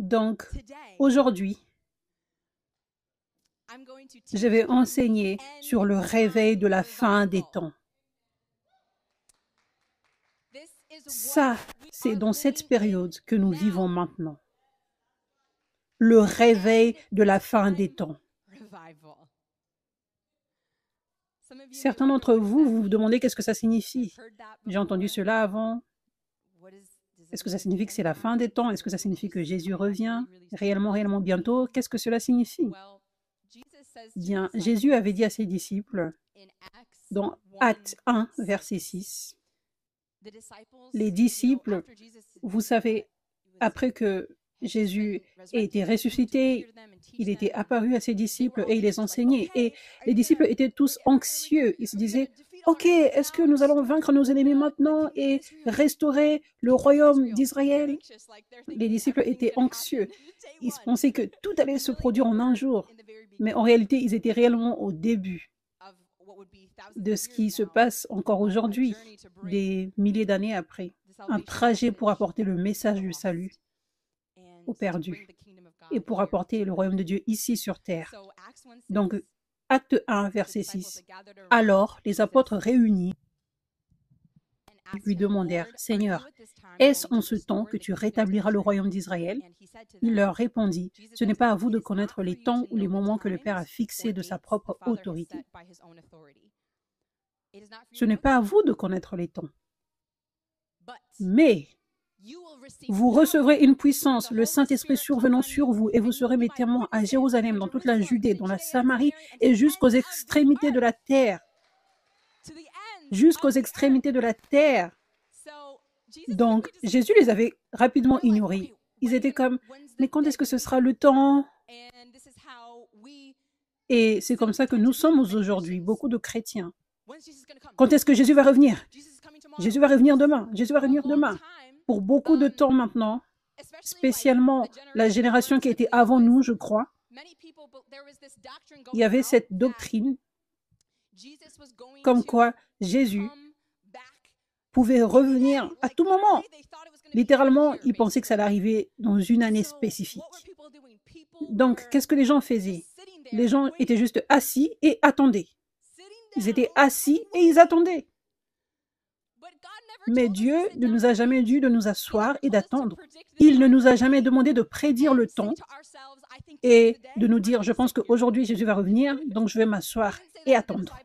Donc, aujourd'hui, je vais enseigner sur le réveil de la fin des temps. Ça, c'est dans cette période que nous vivons maintenant. Le réveil de la fin des temps. Certains d'entre vous, vous vous demandez qu'est-ce que ça signifie. J'ai entendu cela avant. Est-ce que ça signifie que c'est la fin des temps? Est-ce que ça signifie que Jésus revient réellement bientôt? Qu'est-ce que cela signifie? Bien, Jésus avait dit à ses disciples, dans Actes 1, verset 6, les disciples, vous savez, après que Jésus ait été ressuscité, il était apparu à ses disciples et il les enseignait. Et les disciples étaient tous anxieux. Ils se disaient, OK, est-ce que nous allons vaincre nos ennemis maintenant et restaurer le royaume d'Israël? Les disciples étaient anxieux. Ils pensaient que tout allait se produire en un jour. Mais en réalité, ils étaient réellement au début de ce qui se passe encore aujourd'hui, des milliers d'années après. Un trajet pour apporter le message du salut aux perdus et pour apporter le royaume de Dieu ici sur terre. Donc, Acte 1, verset 6. Alors, les apôtres réunis lui demandèrent, « Seigneur, est-ce en ce temps que tu rétabliras le royaume d'Israël ?» Il leur répondit, « Ce n'est pas à vous de connaître les temps ou les moments que le Père a fixés de sa propre autorité. Ce n'est pas à vous de connaître les temps. Mais vous recevrez une puissance, le Saint-Esprit survenant sur vous, et vous serez mes témoins à Jérusalem, dans toute la Judée, dans la Samarie et jusqu'aux extrémités de la terre. » Jusqu'aux extrémités de la terre. Donc, Jésus les avait rapidement ignorés. Ils étaient comme, mais quand est-ce que ce sera le temps? Et c'est comme ça que nous sommes aujourd'hui, beaucoup de chrétiens. Quand est-ce que Jésus va revenir? Jésus va revenir demain. Jésus va revenir demain. Pour beaucoup de temps maintenant, spécialement la génération qui était avant nous, je crois, il y avait cette doctrine comme quoi Jésus pouvait revenir à tout moment. Littéralement, ils pensaient que ça allait arriver dans une année spécifique. Donc, qu'est-ce que les gens faisaient? Les gens étaient juste assis et attendaient. Ils étaient assis et ils attendaient. Mais Dieu ne nous a jamais dit de nous asseoir et d'attendre. Il ne nous a jamais demandé de prédire le temps et de nous dire, je pense qu'aujourd'hui Jésus va revenir, donc je vais m'asseoir et attendre.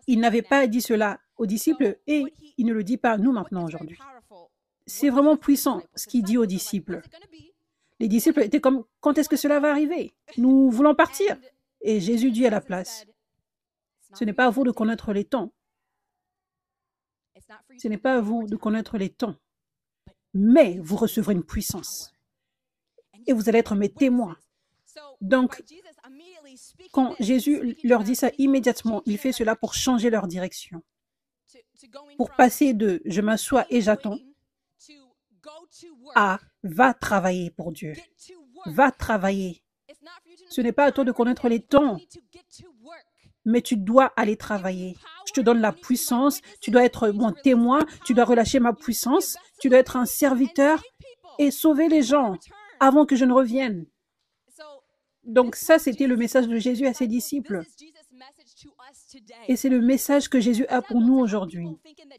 Il n'avait pas dit cela aux disciples et il ne le dit pas à nous maintenant aujourd'hui. C'est vraiment puissant ce qu'il dit aux disciples. Les disciples étaient comme, quand est-ce que cela va arriver? Nous voulons partir. Et Jésus dit à la place, ce n'est pas à vous de connaître les temps. Ce n'est pas à vous de connaître les temps. Mais vous recevrez une puissance. Et vous allez être mes témoins. Donc, quand Jésus leur dit ça immédiatement, il fait cela pour changer leur direction. Pour passer de « je m'assois et j'attends » à « va travailler pour Dieu ». Va travailler. Ce n'est pas à toi de connaître les temps, mais tu dois aller travailler. Je te donne la puissance, tu dois être mon témoin, tu dois relâcher ma puissance, tu dois être un serviteur et sauver les gens avant que je ne revienne. Donc ça, c'était le message de Jésus à ses disciples. Et c'est le message que Jésus a pour nous aujourd'hui.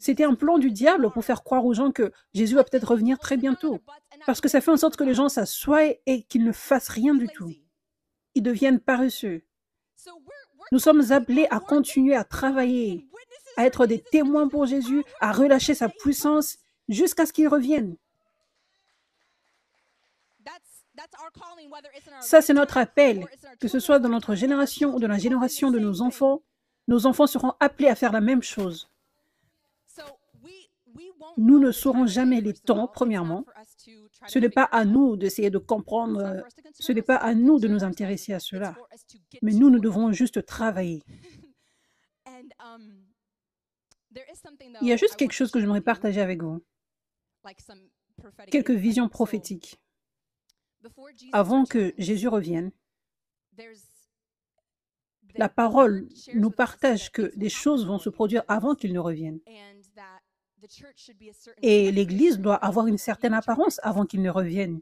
C'était un plan du diable pour faire croire aux gens que Jésus va peut-être revenir très bientôt. Parce que ça fait en sorte que les gens s'assoient et qu'ils ne fassent rien du tout. Ils deviennent paresseux. Nous sommes appelés à continuer à travailler, à être des témoins pour Jésus, à relâcher sa puissance jusqu'à ce qu'il revienne. Ça, c'est notre appel, que ce soit dans notre génération ou dans la génération de nos enfants seront appelés à faire la même chose. Nous ne saurons jamais les temps, premièrement. Ce n'est pas à nous d'essayer de comprendre, ce n'est pas à nous de nous intéresser à cela, mais nous devrons juste travailler. Il y a juste quelque chose que j'aimerais partager avec vous, quelques visions prophétiques. Avant que Jésus revienne, la parole nous partage que des choses vont se produire avant qu'il ne revienne. Et l'Église doit avoir une certaine apparence avant qu'il ne revienne.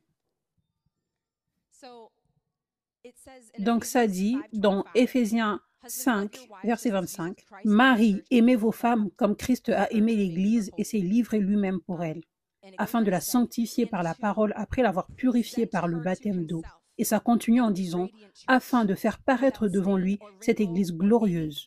Donc ça dit dans Éphésiens 5, verset 25, « Marie, aimez vos femmes comme Christ a aimé l'Église et s'est livré lui-même pour elle, afin de la sanctifier par la parole après l'avoir purifiée par le baptême d'eau. » Et ça continue en disant, « Afin de faire paraître devant lui cette Église glorieuse,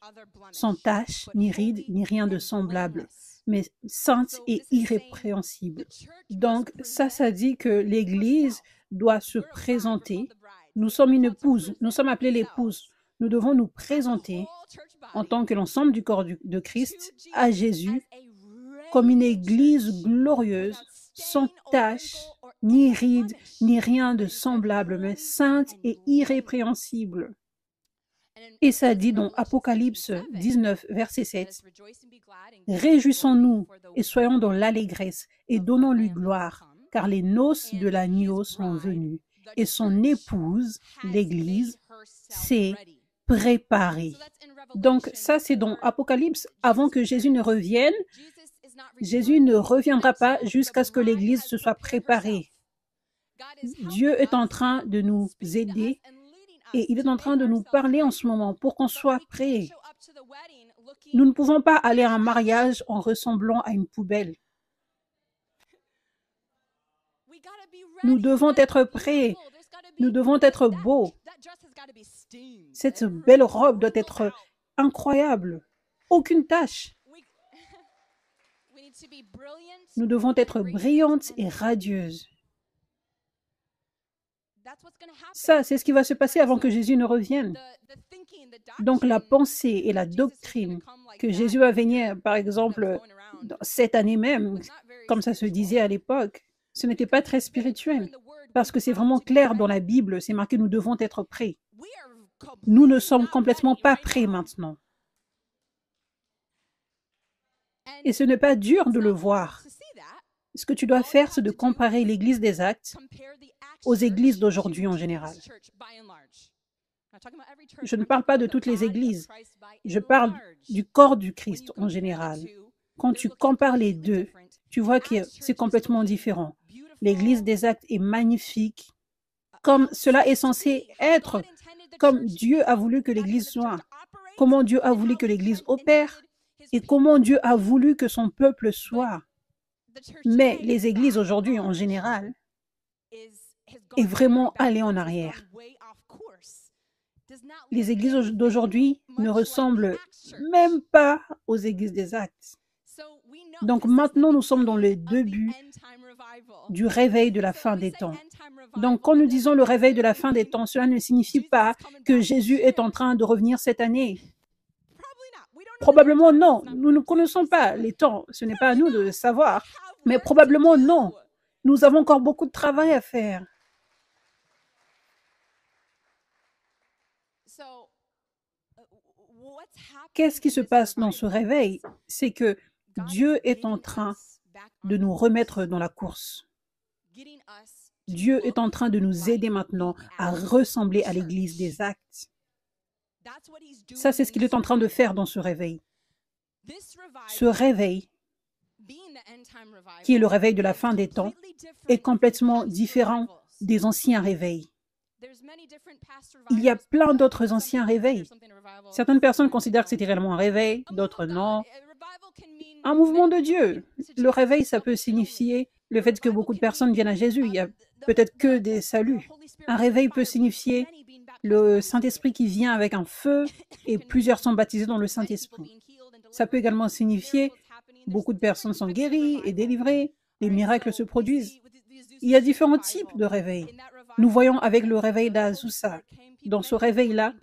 sans tache, ni ride, ni rien de semblable, mais sainte et irrépréhensible. » Donc ça dit que l'Église doit se présenter. Nous sommes une épouse, nous sommes appelés l'épouse. Nous devons nous présenter en tant que l'ensemble du corps de Christ à Jésus comme une Église glorieuse, sans tache, ni ride, ni rien de semblable, mais sainte et irrépréhensible. Et ça dit dans Apocalypse 19, verset 7, « Réjouissons-nous et soyons dans l'allégresse et donnons-lui gloire, car les noces de l'agneau sont venues, et son épouse, l'Église, s'est préparée. » Donc ça, c'est dans Apocalypse. Avant que Jésus ne revienne, Jésus ne reviendra pas jusqu'à ce que l'Église se soit préparée. Dieu est en train de nous aider et il est en train de nous parler en ce moment pour qu'on soit prêts. Nous ne pouvons pas aller à un mariage en ressemblant à une poubelle. Nous devons être prêts. Nous devons être beaux. Cette belle robe doit être incroyable. Aucune tache. Nous devons être brillantes et radieuses. Ça, c'est ce qui va se passer avant que Jésus ne revienne. Donc la pensée et la doctrine que Jésus va venir, par exemple, dans cette année même, comme ça se disait à l'époque, ce n'était pas très spirituel. Parce que c'est vraiment clair dans la Bible, c'est marqué « nous devons être prêts ». Nous ne sommes complètement pas prêts maintenant. Et ce n'est pas dur de le voir. Ce que tu dois faire, c'est de comparer l'Église des Actes aux églises d'aujourd'hui en général. Je ne parle pas de toutes les églises. Je parle du corps du Christ en général. Quand tu compares les deux, tu vois que c'est complètement différent. L'Église des Actes est magnifique, comme cela est censé être, comme Dieu a voulu que l'Église soit, comment Dieu a voulu que l'Église opère et comment Dieu a voulu que son peuple soit. Mais les églises aujourd'hui en général est vraiment allée en arrière. Les églises d'aujourd'hui ne ressemblent même pas aux églises des Actes. Donc maintenant, nous sommes dans le début du réveil de la fin des temps. Donc quand nous disons le réveil de la fin des temps, cela ne signifie pas que Jésus est en train de revenir cette année. Probablement non. Nous ne connaissons pas les temps. Ce n'est pas à nous de le savoir. Mais probablement non. Nous avons encore beaucoup de travail à faire. Qu'est-ce qui se passe dans ce réveil? C'est que Dieu est en train de nous remettre dans la course. Dieu est en train de nous aider maintenant à ressembler à l'Église des Actes. Ça, c'est ce qu'il est en train de faire dans ce réveil. Ce réveil, qui est le réveil de la fin des temps, est complètement différent des anciens réveils. Il y a plein d'autres anciens réveils. Certaines personnes considèrent que c'était réellement un réveil, d'autres non. Un mouvement de Dieu. Le réveil, ça peut signifier le fait que beaucoup de personnes viennent à Jésus. Il n'y a peut-être que des saluts. Un réveil peut signifier le Saint-Esprit qui vient avec un feu et plusieurs sont baptisés dans le Saint-Esprit. Ça peut également signifier beaucoup de personnes sont guéries et délivrées, les miracles se produisent. Il y a différents types de réveils. Nous voyons avec le réveil d'Azusa. Dans ce réveil-là,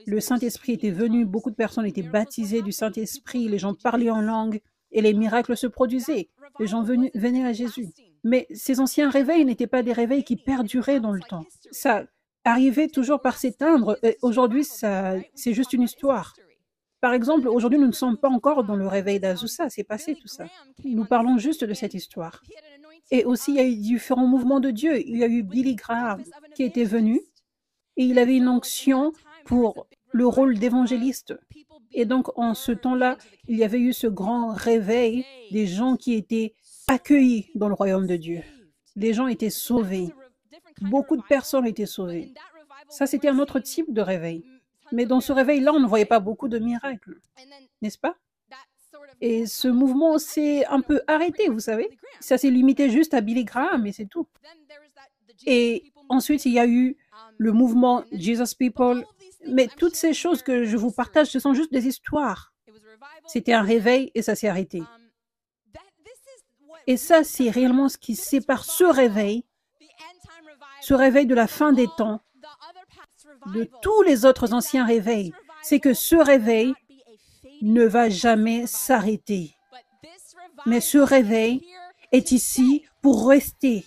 le Saint-Esprit était venu, beaucoup de personnes étaient baptisées du Saint-Esprit, les gens parlaient en langue et les miracles se produisaient. Les gens venaient à Jésus. Mais ces anciens réveils n'étaient pas des réveils qui perduraient dans le temps. Ça arrivait toujours par s'éteindre et aujourd'hui, c'est juste une histoire. Par exemple, aujourd'hui, nous ne sommes pas encore dans le réveil d'Azusa, c'est passé tout ça. Nous parlons juste de cette histoire. Et aussi, il y a eu différents mouvements de Dieu. Il y a eu Billy Graham qui était venu et il avait une onction pour le rôle d'évangéliste. Et donc, en ce temps-là, il y avait eu ce grand réveil des gens qui étaient accueillis dans le royaume de Dieu. Les gens étaient sauvés. Beaucoup de personnes ont été sauvées. Ça, c'était un autre type de réveil. Mais dans ce réveil-là, on ne voyait pas beaucoup de miracles, n'est-ce pas? Et ce mouvement s'est un peu arrêté, vous savez. Ça s'est limité juste à Billy Graham et c'est tout. Et ensuite, il y a eu le mouvement Jesus People. Mais toutes ces choses que je vous partage, ce sont juste des histoires. C'était un réveil et ça s'est arrêté. Et ça, c'est réellement ce qui sépare ce réveil de la fin des temps, de tous les autres anciens réveils. C'est que ce réveil ne va jamais s'arrêter. Mais ce réveil est ici pour rester.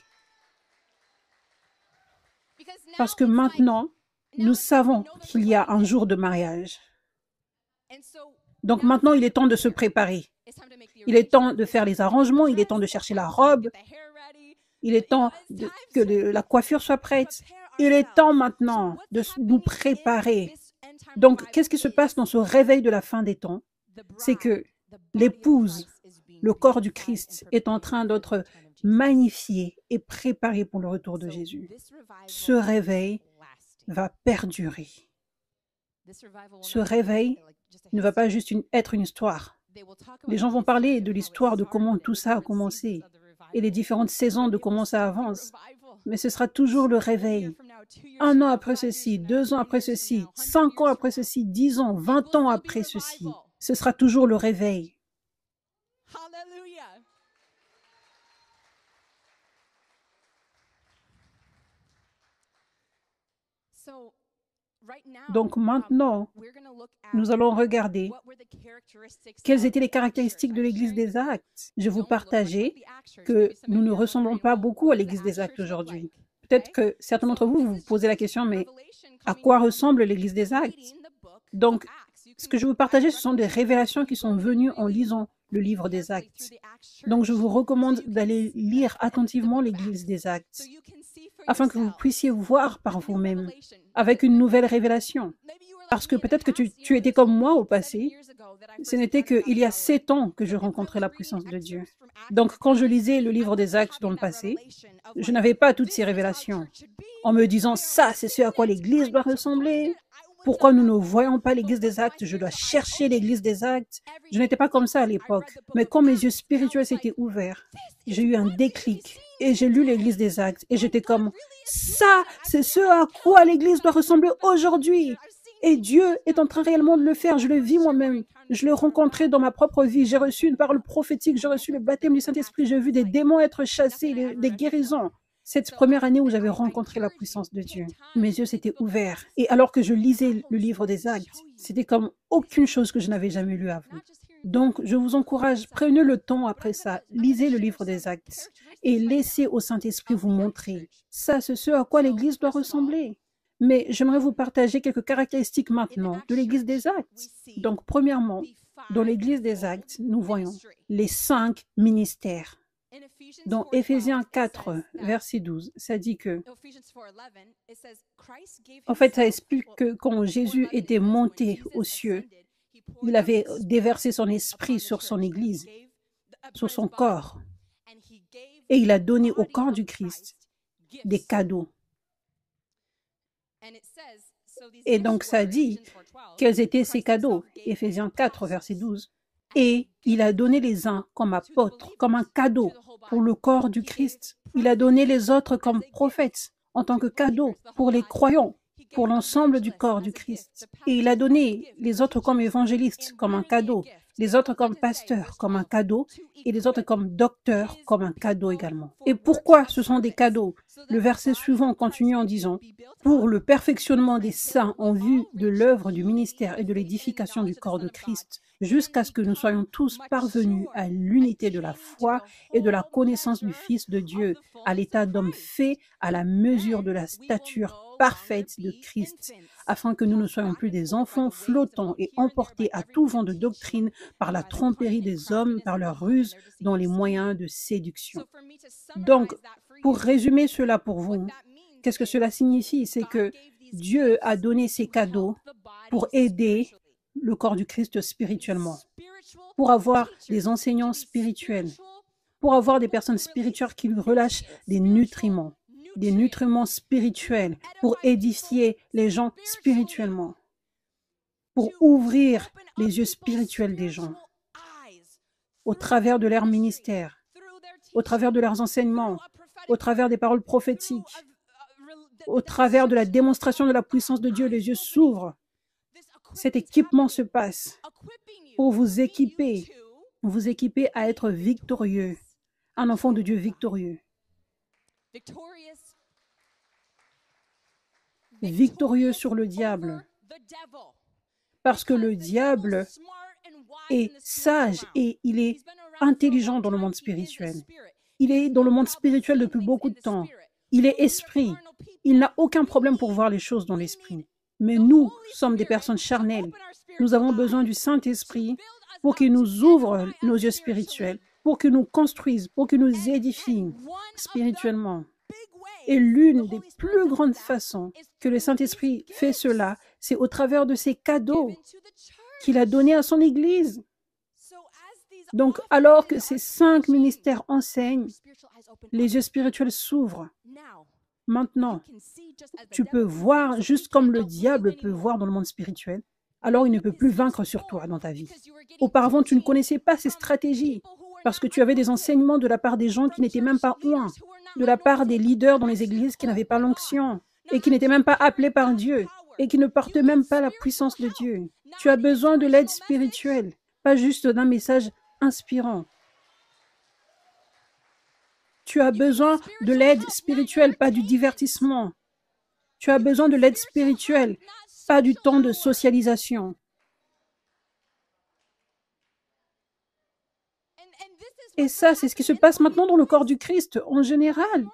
Parce que maintenant, nous savons qu'il y a un jour de mariage. Donc maintenant, il est temps de se préparer. Il est temps de faire les arrangements, il est temps de chercher la robe, il est temps que la coiffure soit prête. Il est temps maintenant de nous préparer. Donc, qu'est-ce qui se passe dans ce réveil de la fin des temps? C'est que l'épouse, le corps du Christ, est en train d'être magnifié et préparé pour le retour de Jésus. Ce réveil va perdurer. Ce réveil ne va pas juste être une histoire. Les gens vont parler de l'histoire, de comment tout ça a commencé et les différentes saisons de comment ça avance. Mais ce sera toujours le réveil. 1 an après ceci, 2 ans après ceci, 5 ans après ceci, 10 ans, 20 ans après ceci. Ce sera toujours le réveil. Donc maintenant, nous allons regarder quelles étaient les caractéristiques de l'Église des Actes. Je vous partageais que nous ne ressemblons pas beaucoup à l'Église des Actes aujourd'hui. Peut-être que certains d'entre vous vous posez la question, mais à quoi ressemble l'Église des Actes? Donc, ce que je vous partageais, ce sont des révélations qui sont venues en lisant le livre des Actes. Donc, je vous recommande d'aller lire attentivement l'Église des Actes, afin que vous puissiez voir par vous-même, avec une nouvelle révélation. Parce que peut-être que tu étais comme moi au passé, ce n'était qu'il y a 7 ans que je rencontrais la puissance de Dieu. Donc, quand je lisais le livre des Actes dans le passé, je n'avais pas toutes ces révélations. En me disant, ça, c'est ce à quoi l'Église doit ressembler. Pourquoi nous ne voyons pas l'Église des Actes? Je dois chercher l'Église des Actes. Je n'étais pas comme ça à l'époque. Mais quand mes yeux spirituels s'étaient ouverts, j'ai eu un déclic et j'ai lu l'Église des Actes et j'étais comme, ça, c'est ce à quoi l'Église doit ressembler aujourd'hui. Et Dieu est en train réellement de le faire. Je le vis moi-même. Je l'ai rencontré dans ma propre vie. J'ai reçu une parole prophétique. J'ai reçu le baptême du Saint-Esprit. J'ai vu des démons être chassés, des guérisons. Cette première année où j'avais rencontré la puissance de Dieu, mes yeux s'étaient ouverts. Et alors que je lisais le livre des Actes, c'était comme aucune chose que je n'avais jamais lue avant. Donc, je vous encourage, prenez le temps après ça, lisez le livre des Actes et laissez au Saint-Esprit vous montrer. Ça, c'est ce à quoi l'Église doit ressembler. Mais j'aimerais vous partager quelques caractéristiques maintenant de l'Église des Actes. Donc, premièrement, dans l'Église des Actes, nous voyons les 5 ministères. Dans Éphésiens 4, verset 12, ça dit que, en fait, ça explique que quand Jésus était monté aux cieux, il avait déversé son esprit sur son Église, sur son corps, et il a donné au corps du Christ des cadeaux. Et donc, ça dit quels étaient ces cadeaux. Éphésiens 4, verset 12. Et il a donné les uns comme apôtres, comme un cadeau pour le corps du Christ. Il a donné les autres comme prophètes, en tant que cadeau pour les croyants, pour l'ensemble du corps du Christ. Et il a donné les autres comme évangélistes, comme un cadeau, les autres comme pasteurs, comme un cadeau, et les autres comme docteurs, comme un cadeau également. Et pourquoi ce sont des cadeaux? Le verset suivant continue en disant, « Pour le perfectionnement des saints en vue de l'œuvre du ministère et de l'édification du corps de Christ, jusqu'à ce que nous soyons tous parvenus à l'unité de la foi et de la connaissance du Fils de Dieu, à l'état d'homme fait à la mesure de la stature parfaite de Christ, afin que nous ne soyons plus des enfants flottants et emportés à tout vent de doctrine par la tromperie des hommes, par leur ruse, dans les moyens de séduction. » Donc, pour résumer cela pour vous, qu'est-ce que cela signifie? C'est que Dieu a donné ses cadeaux pour aider le corps du Christ spirituellement, pour avoir des enseignants spirituels, pour avoir des personnes spirituelles qui lui relâchent des nutriments. des nutriments spirituels pour édifier les gens spirituellement, pour ouvrir les yeux spirituels des gens au travers de leur ministère, au travers de leurs enseignements, au travers des paroles prophétiques, au travers de la démonstration de la puissance de Dieu. Les yeux s'ouvrent. Cet équipement se passe pour vous équiper à être victorieux, un enfant de Dieu victorieux. Victorieux sur le diable. Parce que le diable est sage et il est intelligent dans le monde spirituel. Il est dans le monde spirituel depuis beaucoup de temps. Il est esprit. Il n'a aucun problème pour voir les choses dans l'esprit. Mais nous sommes des personnes charnelles. Nous avons besoin du Saint-Esprit pour qu'il nous ouvre nos yeux spirituels, pour qu'il nous construise, pour qu'il nous édifie spirituellement. Et l'une des plus grandes façons que le Saint-Esprit fait cela, c'est au travers de ces cadeaux qu'il a donnés à son Église. Donc, alors que ces 5 ministères enseignent, les yeux spirituels s'ouvrent. Maintenant, tu peux voir juste comme le diable peut voir dans le monde spirituel. Alors, il ne peut plus vaincre sur toi dans ta vie. Auparavant, tu ne connaissais pas ces stratégies parce que tu avais des enseignements de la part des gens qui n'étaient même pas oints, de la part des leaders dans les églises qui n'avaient pas l'onction et qui n'étaient même pas appelés par Dieu et qui ne portent même pas la puissance de Dieu. Tu as besoin de l'aide spirituelle, pas juste d'un message inspirant. Tu as besoin de l'aide spirituelle, pas du divertissement. Tu as besoin de l'aide spirituelle, pas du temps de socialisation. Et ça, c'est ce qui se passe maintenant dans le corps du Christ en général.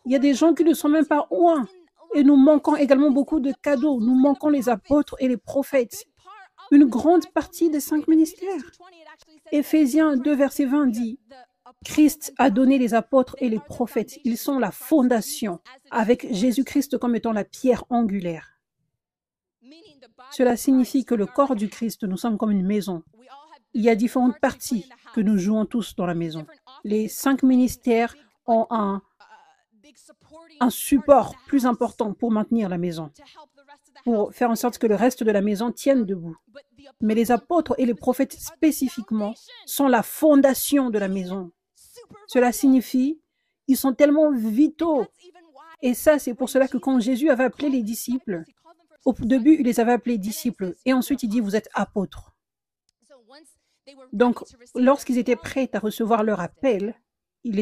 Il y a des gens qui ne sont même pas oints. Et nous manquons également beaucoup de cadeaux. Nous manquons les apôtres et les prophètes. Une grande partie des 5 ministères. Éphésiens 2, verset 20 dit, Christ a donné les apôtres et les prophètes. Ils sont la fondation, avec Jésus-Christ comme étant la pierre angulaire. Cela signifie que le corps du Christ, nous sommes comme une maison. Il y a différentes parties que nous jouons tous dans la maison. Les 5 ministères ont un support plus important pour maintenir la maison, pour faire en sorte que le reste de la maison tienne debout. Mais les apôtres et les prophètes spécifiquement sont la fondation de la maison. Cela signifie ils sont tellement vitaux. Et ça, c'est pour cela que quand Jésus avait appelé les disciples, au début, il les avait appelés disciples. Et ensuite, il dit, vous êtes apôtres. Donc, lorsqu'ils étaient prêts à recevoir leur appel, il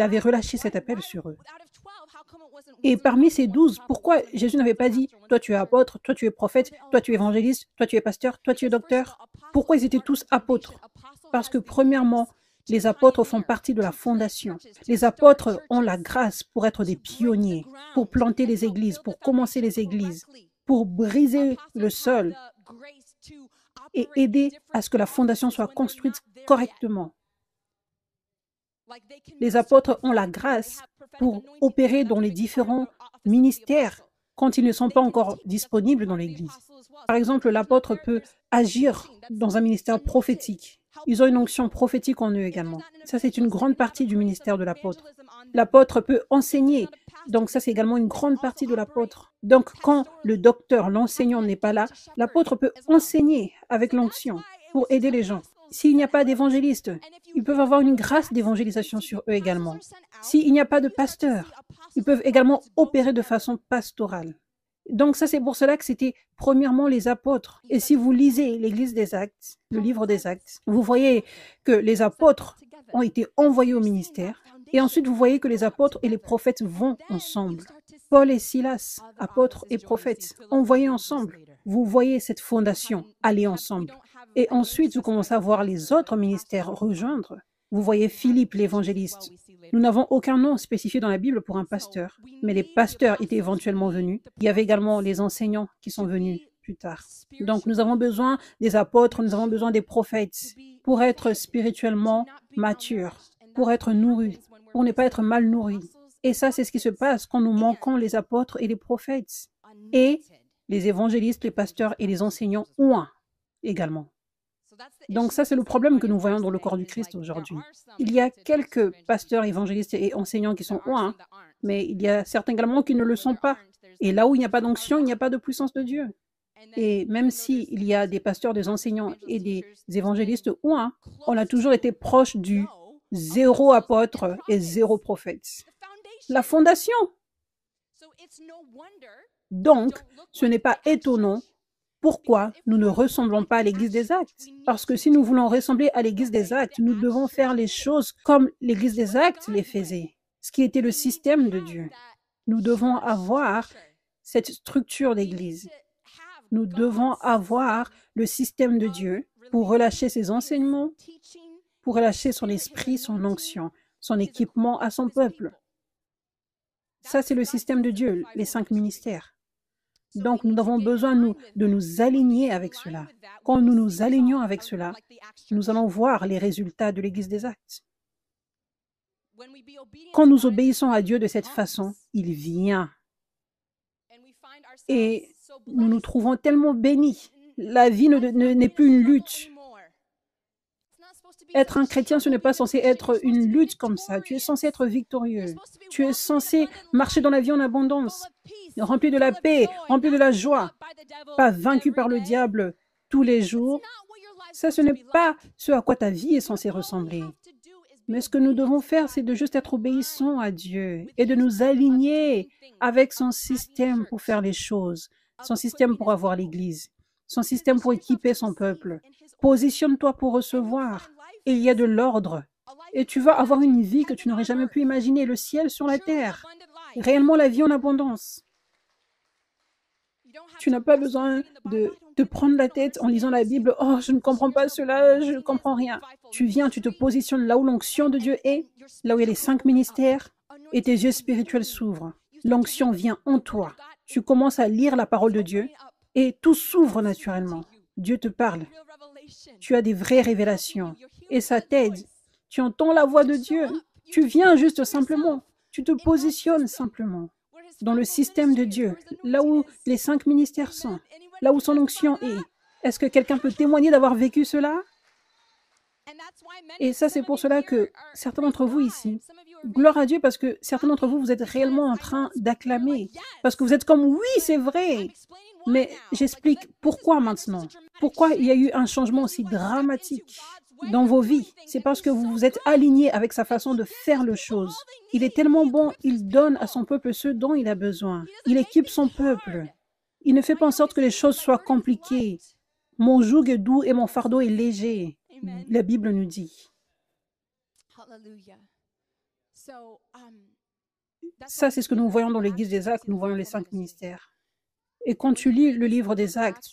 avait relâché cet appel sur eux. Et parmi ces 12, pourquoi Jésus n'avait pas dit « Toi tu es apôtre, toi tu es prophète, toi tu es évangéliste, toi tu es pasteur, toi tu es docteur » Pourquoi ils étaient tous apôtres? Parce que premièrement, les apôtres font partie de la fondation. Les apôtres ont la grâce pour être des pionniers, pour planter les églises, pour commencer les églises, pour briser le sol et aider à ce que la fondation soit construite correctement. Les apôtres ont la grâce pour opérer dans les différents ministères quand ils ne sont pas encore disponibles dans l'Église. Par exemple, l'apôtre peut agir dans un ministère prophétique. Ils ont une onction prophétique en eux également. Ça, c'est une grande partie du ministère de l'apôtre. L'apôtre peut enseigner. Donc, ça, c'est également une grande partie de l'apôtre. Donc, quand le docteur, l'enseignant n'est pas là, l'apôtre peut enseigner avec l'onction pour aider les gens. S'il n'y a pas d'évangélistes, ils peuvent avoir une grâce d'évangélisation sur eux également. S'il n'y a pas de pasteur, ils peuvent également opérer de façon pastorale. Donc ça, c'est pour cela que c'était premièrement les apôtres. Et si vous lisez l'Église des Actes, le livre des Actes, vous voyez que les apôtres ont été envoyés au ministère. Et ensuite, vous voyez que les apôtres et les prophètes vont ensemble. Paul et Silas, apôtres et prophètes, envoyés ensemble. Vous voyez cette fondation aller ensemble. Et ensuite, vous commencez à voir les autres ministères rejoindre. Vous voyez Philippe l'évangéliste. Nous n'avons aucun nom spécifié dans la Bible pour un pasteur, mais les pasteurs étaient éventuellement venus. Il y avait également les enseignants qui sont venus plus tard. Donc, nous avons besoin des apôtres, nous avons besoin des prophètes pour être spirituellement matures, pour être nourris, pour ne pas être mal nourris. Et ça, c'est ce qui se passe quand nous manquons les apôtres et les prophètes. Et les évangélistes, les pasteurs et les enseignants ont un également. Donc ça, c'est le problème que nous voyons dans le corps du Christ aujourd'hui. Il y a quelques pasteurs, évangélistes et enseignants qui sont oints, mais il y a certains également qui ne le sont pas. Et là où il n'y a pas d'onction, il n'y a pas de puissance de Dieu. Et même s'il y a des pasteurs, des enseignants et des évangélistes oints, on a toujours été proche du zéro apôtre et zéro prophète. La fondation. Donc, ce n'est pas étonnant pourquoi nous ne ressemblons pas à l'Église des Actes. Parce que si nous voulons ressembler à l'Église des Actes, nous devons faire les choses comme l'Église des Actes les faisait, ce qui était le système de Dieu. Nous devons avoir cette structure d'Église. Nous devons avoir le système de Dieu pour relâcher ses enseignements, pour relâcher son esprit, son onction, son équipement à son peuple. Ça, c'est le système de Dieu, les 5 ministères. Donc, nous avons besoin, de nous aligner avec cela. Quand nous nous alignons avec cela, nous allons voir les résultats de l'Église des Actes. Quand nous obéissons à Dieu de cette façon, il vient. Et nous nous trouvons tellement bénis. La vie n'est plus une lutte. Être un chrétien, ce n'est pas censé être une lutte comme ça. Tu es censé être victorieux. Tu es censé marcher dans la vie en abondance, rempli de la paix, rempli de la joie, pas vaincu par le diable tous les jours. Ça, ce n'est pas ce à quoi ta vie est censée ressembler. Mais ce que nous devons faire, c'est de juste être obéissants à Dieu et de nous aligner avec son système pour faire les choses, son système pour avoir l'Église, son système pour équiper son peuple. Positionne-toi pour recevoir. Il y a de l'ordre. Et tu vas avoir une vie que tu n'aurais jamais pu imaginer, le ciel sur la terre. Réellement la vie en abondance. Tu n'as pas besoin de te prendre la tête en lisant la Bible. « Oh, je ne comprends pas cela, je ne comprends rien. » Tu viens, tu te positionnes là où l'onction de Dieu est, là où il y a les 5 ministères, et tes yeux spirituels s'ouvrent. L'onction vient en toi. Tu commences à lire la parole de Dieu et tout s'ouvre naturellement. Dieu te parle. Tu as des vraies révélations et ça t'aide. Tu entends la voix de Dieu. Tu viens juste simplement. Tu te positionnes simplement dans le système de Dieu, là où les 5 ministères sont, là où son onction est. Est-ce que quelqu'un peut témoigner d'avoir vécu cela? Et ça, c'est pour cela que certains d'entre vous ici, gloire à Dieu, parce que certains d'entre vous, vous êtes réellement en train d'acclamer, parce que vous êtes comme, oui, c'est vrai. Mais j'explique pourquoi maintenant. Pourquoi il y a eu un changement aussi dramatique dans vos vies. C'est parce que vous vous êtes alignés avec sa façon de faire les choses. Il est tellement bon, il donne à son peuple ce dont il a besoin. Il équipe son peuple. Il ne fait pas en sorte que les choses soient compliquées. Mon joug est doux et mon fardeau est léger. La Bible nous dit. Ça, c'est ce que nous voyons dans l'Église des Actes. Nous voyons les 5 ministères. Et quand tu lis le livre des Actes,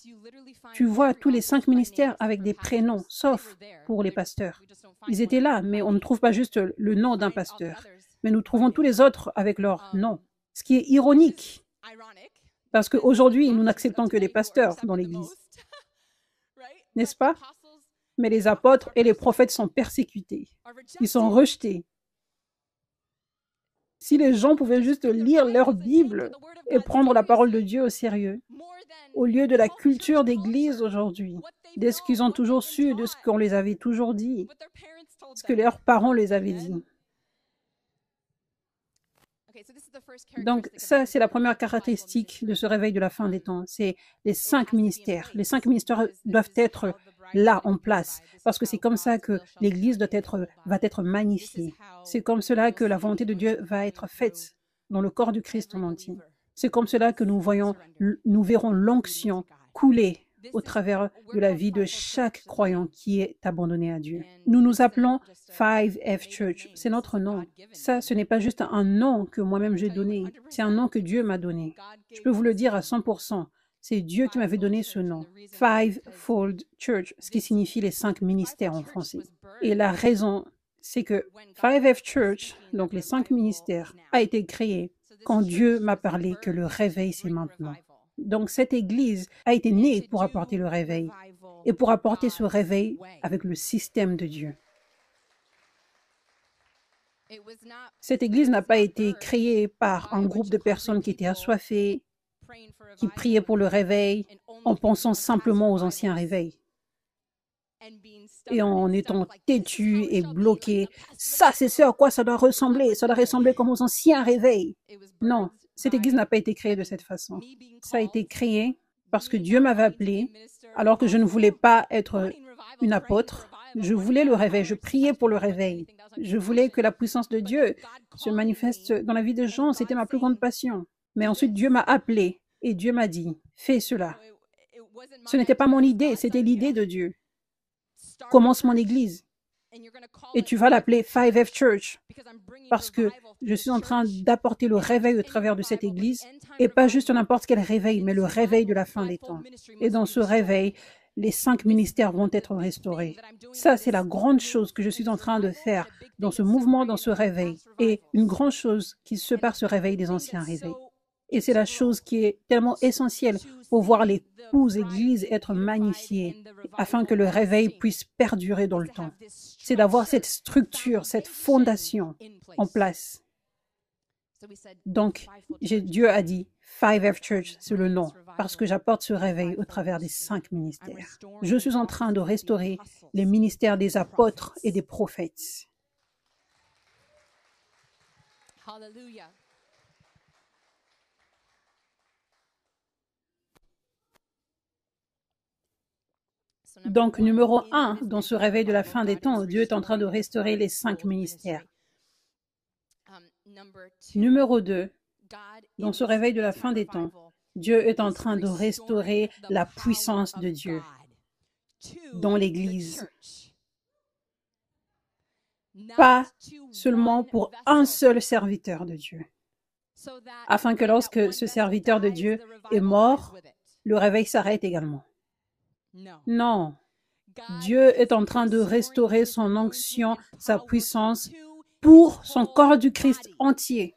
tu vois tous les 5 ministères avec des prénoms, sauf pour les pasteurs. Ils étaient là, mais on ne trouve pas juste le nom d'un pasteur. Mais nous trouvons tous les autres avec leur nom. Ce qui est ironique, parce qu'aujourd'hui, nous n'acceptons que les pasteurs dans l'Église. N'est-ce pas? Mais les apôtres et les prophètes sont persécutés. Ils sont rejetés. Si les gens pouvaient juste lire leur Bible et prendre la parole de Dieu au sérieux, au lieu de la culture d'église aujourd'hui, de ce qu'ils ont toujours su, de ce qu'on les avait toujours dit, ce que leurs parents les avaient dit. Donc ça, c'est la première caractéristique de ce réveil de la fin des temps. C'est les 5 ministères. Les 5 ministères doivent être là, en place, parce que c'est comme ça que l'Église va être magnifiée. C'est comme cela que la volonté de Dieu va être faite dans le corps du Christ en entier. C'est comme cela que nous verrons l'onction couler au travers de la vie de chaque croyant qui est abandonné à Dieu. Nous nous appelons 5F Church. C'est notre nom. Ça, ce n'est pas juste un nom que moi-même j'ai donné. C'est un nom que Dieu m'a donné. Je peux vous le dire à 100%. C'est Dieu qui m'avait donné ce nom. Fivefold Church, ce qui signifie les 5 ministères en français. Et la raison, c'est que 5F Church, donc les 5 ministères, a été créé quand Dieu m'a parlé que le réveil, c'est maintenant. Donc, cette Église a été née pour apporter le réveil et pour apporter ce réveil avec le système de Dieu. Cette Église n'a pas été créée par un groupe de personnes qui étaient assoiffées, qui priaient pour le réveil en pensant simplement aux anciens réveils. et en étant têtu et bloqué. Ça, c'est ce à quoi ça doit ressembler. Ça doit ressembler comme aux anciens réveils. Non, cette église n'a pas été créée de cette façon. Ça a été créé parce que Dieu m'avait appelé alors que je ne voulais pas être une apôtre. Je voulais le réveil, je priais pour le réveil. Je voulais que la puissance de Dieu se manifeste dans la vie des gens. C'était ma plus grande passion. Mais ensuite, Dieu m'a appelé et Dieu m'a dit, fais cela. Ce n'était pas mon idée, c'était l'idée de Dieu. Commence mon église. Et tu vas l'appeler 5F Church parce que je suis en train d'apporter le réveil au travers de cette église et pas juste n'importe quel réveil, mais le réveil de la fin des temps. Et dans ce réveil, les 5 ministères vont être restaurés. Ça, c'est la grande chose que je suis en train de faire dans ce mouvement, dans ce réveil. Et une grande chose qui se passe ce réveil des anciens réveils. Et c'est la chose qui est tellement essentielle pour voir l'épouse église être magnifiée afin que le réveil puisse perdurer dans le temps. C'est d'avoir cette structure, cette fondation en place. Donc, Dieu a dit, 5F Church, c'est le nom, parce que j'apporte ce réveil au travers des 5 ministères. Je suis en train de restaurer les ministères des apôtres et des prophètes. Hallelujah. Donc, numéro 1, dans ce réveil de la fin des temps, Dieu est en train de restaurer les 5 ministères. Numéro 2, dans ce réveil de la fin des temps, Dieu est en train de restaurer la puissance de Dieu dans l'Église. Pas seulement pour un seul serviteur de Dieu, afin que lorsque ce serviteur de Dieu est mort, le réveil s'arrête également. Non, Dieu est en train de restaurer son onction, sa puissance pour son corps du Christ entier.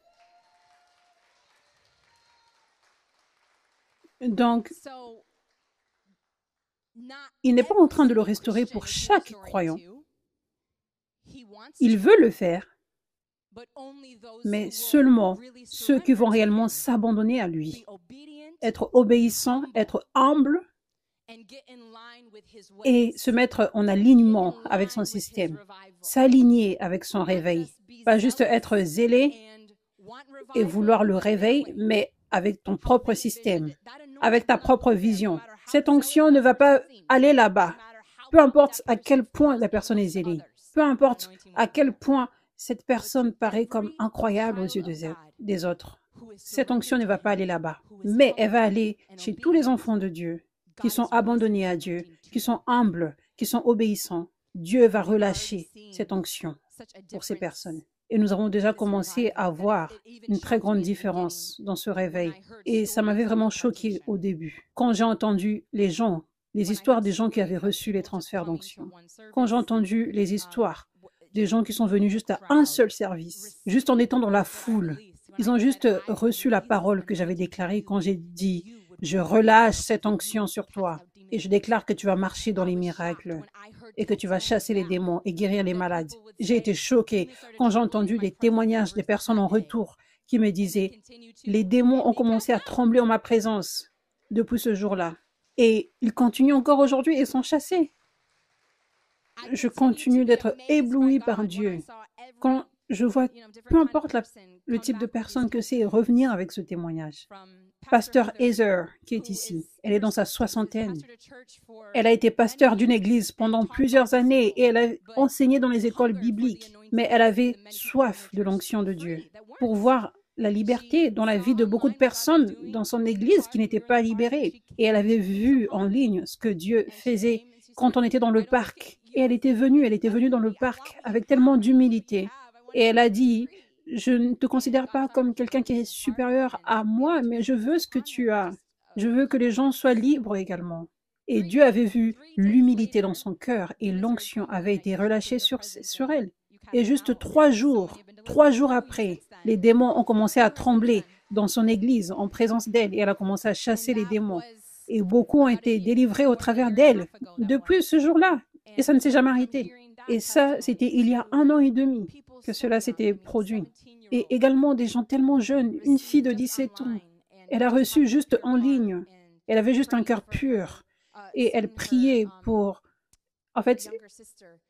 Donc, il n'est pas en train de le restaurer pour chaque croyant. Il veut le faire, mais seulement ceux qui vont réellement s'abandonner à lui, être obéissants, être humbles et se mettre en alignement avec son système, s'aligner avec son réveil, pas juste être zélé et vouloir le réveil, mais avec ton propre système, avec ta propre vision. Cette onction ne va pas aller là-bas, peu importe à quel point la personne est zélée, peu importe à quel point cette personne paraît comme incroyable aux yeux des autres. Cette onction ne va pas aller là-bas, mais elle va aller chez tous les enfants de Dieu qui sont abandonnés à Dieu, qui sont humbles, qui sont obéissants. Dieu va relâcher cette onction pour ces personnes. Et nous avons déjà commencé à voir une très grande différence dans ce réveil. Et ça m'avait vraiment choqué au début. Quand j'ai entendu les gens, les histoires des gens qui avaient reçu les transferts d'onction. Quand j'ai entendu les histoires des gens qui sont venus juste à un seul service, juste en étant dans la foule. Ils ont juste reçu la parole que j'avais déclarée quand j'ai dit « Je relâche cette onction sur toi et je déclare que tu vas marcher dans les miracles et que tu vas chasser les démons et guérir les malades. » J'ai été choquée quand j'ai entendu des témoignages des personnes en retour qui me disaient « Les démons ont commencé à trembler en ma présence depuis ce jour-là et ils continuent encore aujourd'hui et sont chassés. » Je continue d'être éblouie par Dieu quand je vois, peu importe le type de personne que c'est, revenir avec ce témoignage. Pasteur Heather, qui est ici, elle est dans sa 60aine. Elle a été pasteur d'une église pendant plusieurs années et elle a enseigné dans les écoles bibliques, mais elle avait soif de l'onction de Dieu pour voir la liberté dans la vie de beaucoup de personnes dans son église qui n'étaient pas libérées. Et elle avait vu en ligne ce que Dieu faisait quand on était dans le parc. Et elle était venue dans le parc avec tellement d'humilité. Et elle a dit, je ne te considère pas comme quelqu'un qui est supérieur à moi, mais je veux ce que tu as. Je veux que les gens soient libres également. Et Dieu avait vu l'humilité dans son cœur et l'onction avait été relâchée sur elle. Et juste 3 jours après, les démons ont commencé à trembler dans son église en présence d'elle et elle a commencé à chasser les démons. Et beaucoup ont été délivrés au travers d'elle depuis ce jour-là. Et ça ne s'est jamais arrêté. Et ça, c'était il y a 1 an et demi que cela s'était produit. Et également des gens tellement jeunes, une fille de 17 ans. Elle a reçu juste en ligne. Elle avait juste un cœur pur. Et elle priait pour En fait,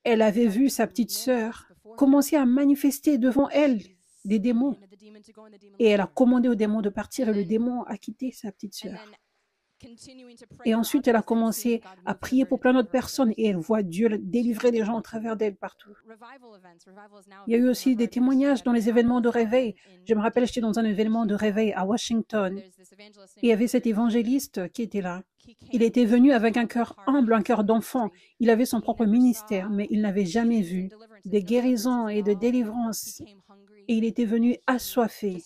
elle avait vu sa petite sœur commencer à manifester devant elle des démons. Et elle a commandé au démon de partir et le démon a quitté sa petite sœur. Et ensuite, elle a commencé à prier pour plein d'autres personnes et elle voit Dieu délivrer des gens au travers d'elle partout. Il y a eu aussi des témoignages dans les événements de réveil. Je me rappelle, j'étais dans un événement de réveil à Washington. Et il y avait cet évangéliste qui était là. Il était venu avec un cœur humble, un cœur d'enfant. Il avait son propre ministère, mais il n'avait jamais vu des guérisons et de délivrances. Et il était venu assoiffé.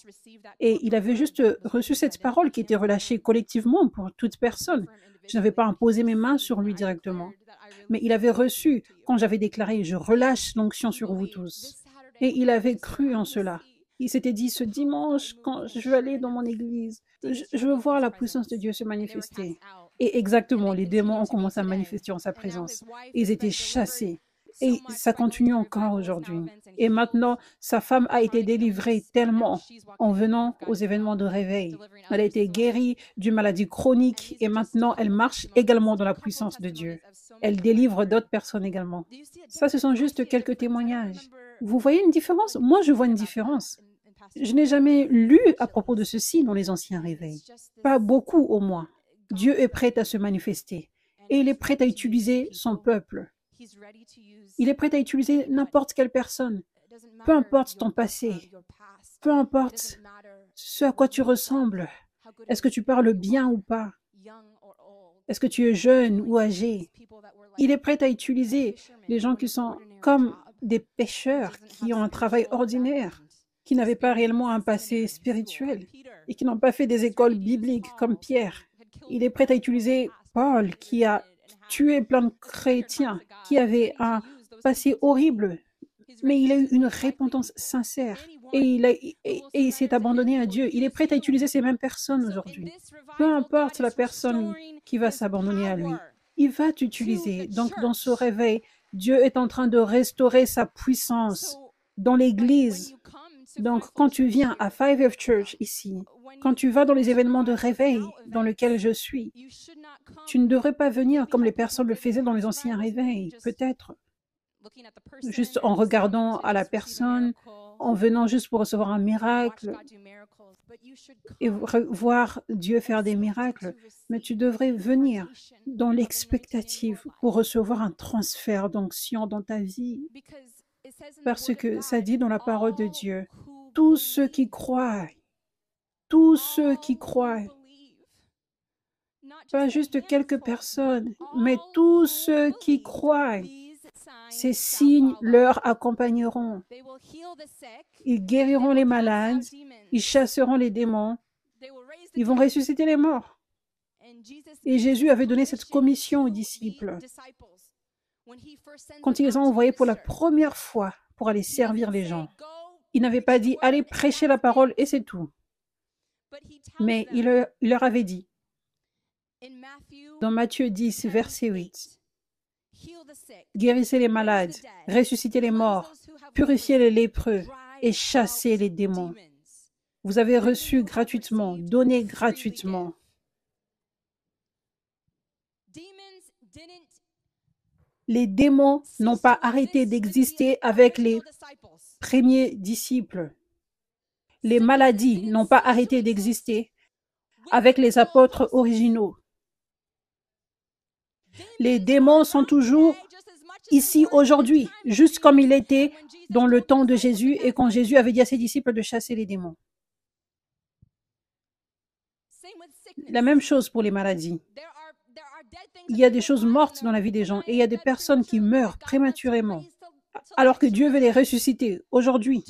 Et il avait juste reçu cette parole qui était relâchée collectivement pour toute personne. Je n'avais pas imposé mes mains sur lui directement. Mais il avait reçu, quand j'avais déclaré « Je relâche l'onction sur vous tous ». Et il avait cru en cela. Il s'était dit « Ce dimanche, quand je vais aller dans mon église, je veux voir la puissance de Dieu se manifester ». Et exactement, les démons ont commencé à manifester en sa présence. Ils étaient chassés. Et ça continue encore aujourd'hui. Et maintenant, sa femme a été délivrée tellement en venant aux événements de réveil. Elle a été guérie d'une maladie chronique et maintenant, elle marche également dans la puissance de Dieu. Elle délivre d'autres personnes également. Ça, ce sont juste quelques témoignages. Vous voyez une différence? Moi, je vois une différence. Je n'ai jamais lu à propos de ceci dans les anciens réveils. Pas beaucoup au moins. Dieu est prêt à se manifester et il est prêt à utiliser son peuple. Il est prêt à utiliser n'importe quelle personne. Peu importe ton passé, peu importe ce à quoi tu ressembles. Est-ce que tu parles bien ou pas? Est-ce que tu es jeune ou âgé? Il est prêt à utiliser les gens qui sont comme des pêcheurs, qui ont un travail ordinaire, qui n'avaient pas réellement un passé spirituel et qui n'ont pas fait des écoles bibliques comme Pierre. Il est prêt à utiliser Paul, qui a tué plein de chrétiens, qui avait un passé horrible, mais il a eu une repentance sincère et il s'est abandonné à Dieu. Il est prêt à utiliser ces mêmes personnes aujourd'hui. Peu importe la personne qui va s'abandonner à lui, il va t'utiliser. Donc, dans ce réveil, Dieu est en train de restaurer sa puissance dans l'Église. Donc, quand tu viens à 5F Church ici, quand tu vas dans les événements de réveil dans lesquels je suis, tu ne devrais pas venir comme les personnes le faisaient dans les anciens réveils, peut-être. Juste en regardant à la personne, en venant juste pour recevoir un miracle et voir Dieu faire des miracles. Mais tu devrais venir dans l'expectative pour recevoir un transfert d'onction dans ta vie. Parce que ça dit dans la parole de Dieu, tous ceux qui croient, pas juste quelques personnes, mais tous ceux qui croient, ces signes leur accompagneront. Ils guériront les malades, ils chasseront les démons, ils vont ressusciter les morts. Et Jésus avait donné cette commission aux disciples quand il les a envoyés pour la première fois pour aller servir les gens. Il n'avait pas dit « Allez prêcher la parole et c'est tout ». Mais il leur avait dit, dans Matthieu 10, verset 8, « Guérissez les malades, ressuscitez les morts, purifiez les lépreux et chassez les démons. Vous avez reçu gratuitement, donné gratuitement. » Les démons n'ont pas arrêté d'exister avec les premiers disciples. Les maladies n'ont pas arrêté d'exister avec les apôtres originaux. Les démons sont toujours ici aujourd'hui, juste comme il était dans le temps de Jésus et quand Jésus avait dit à ses disciples de chasser les démons. La même chose pour les maladies. Il y a des choses mortes dans la vie des gens et il y a des personnes qui meurent prématurément alors que Dieu veut les ressusciter aujourd'hui.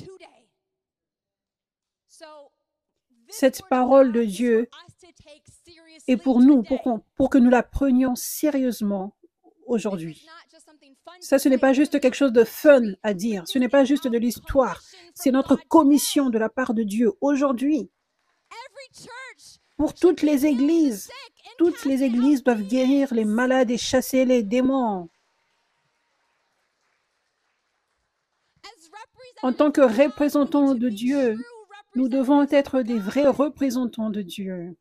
Cette parole de Dieu est pour nous, pour que nous la prenions sérieusement aujourd'hui. Ça, ce n'est pas juste quelque chose de fun à dire, ce n'est pas juste de l'histoire, c'est notre commission de la part de Dieu aujourd'hui. Pour toutes les églises doivent guérir les malades et chasser les démons. En tant que représentants de Dieu, nous devons être des vrais représentants de Dieu.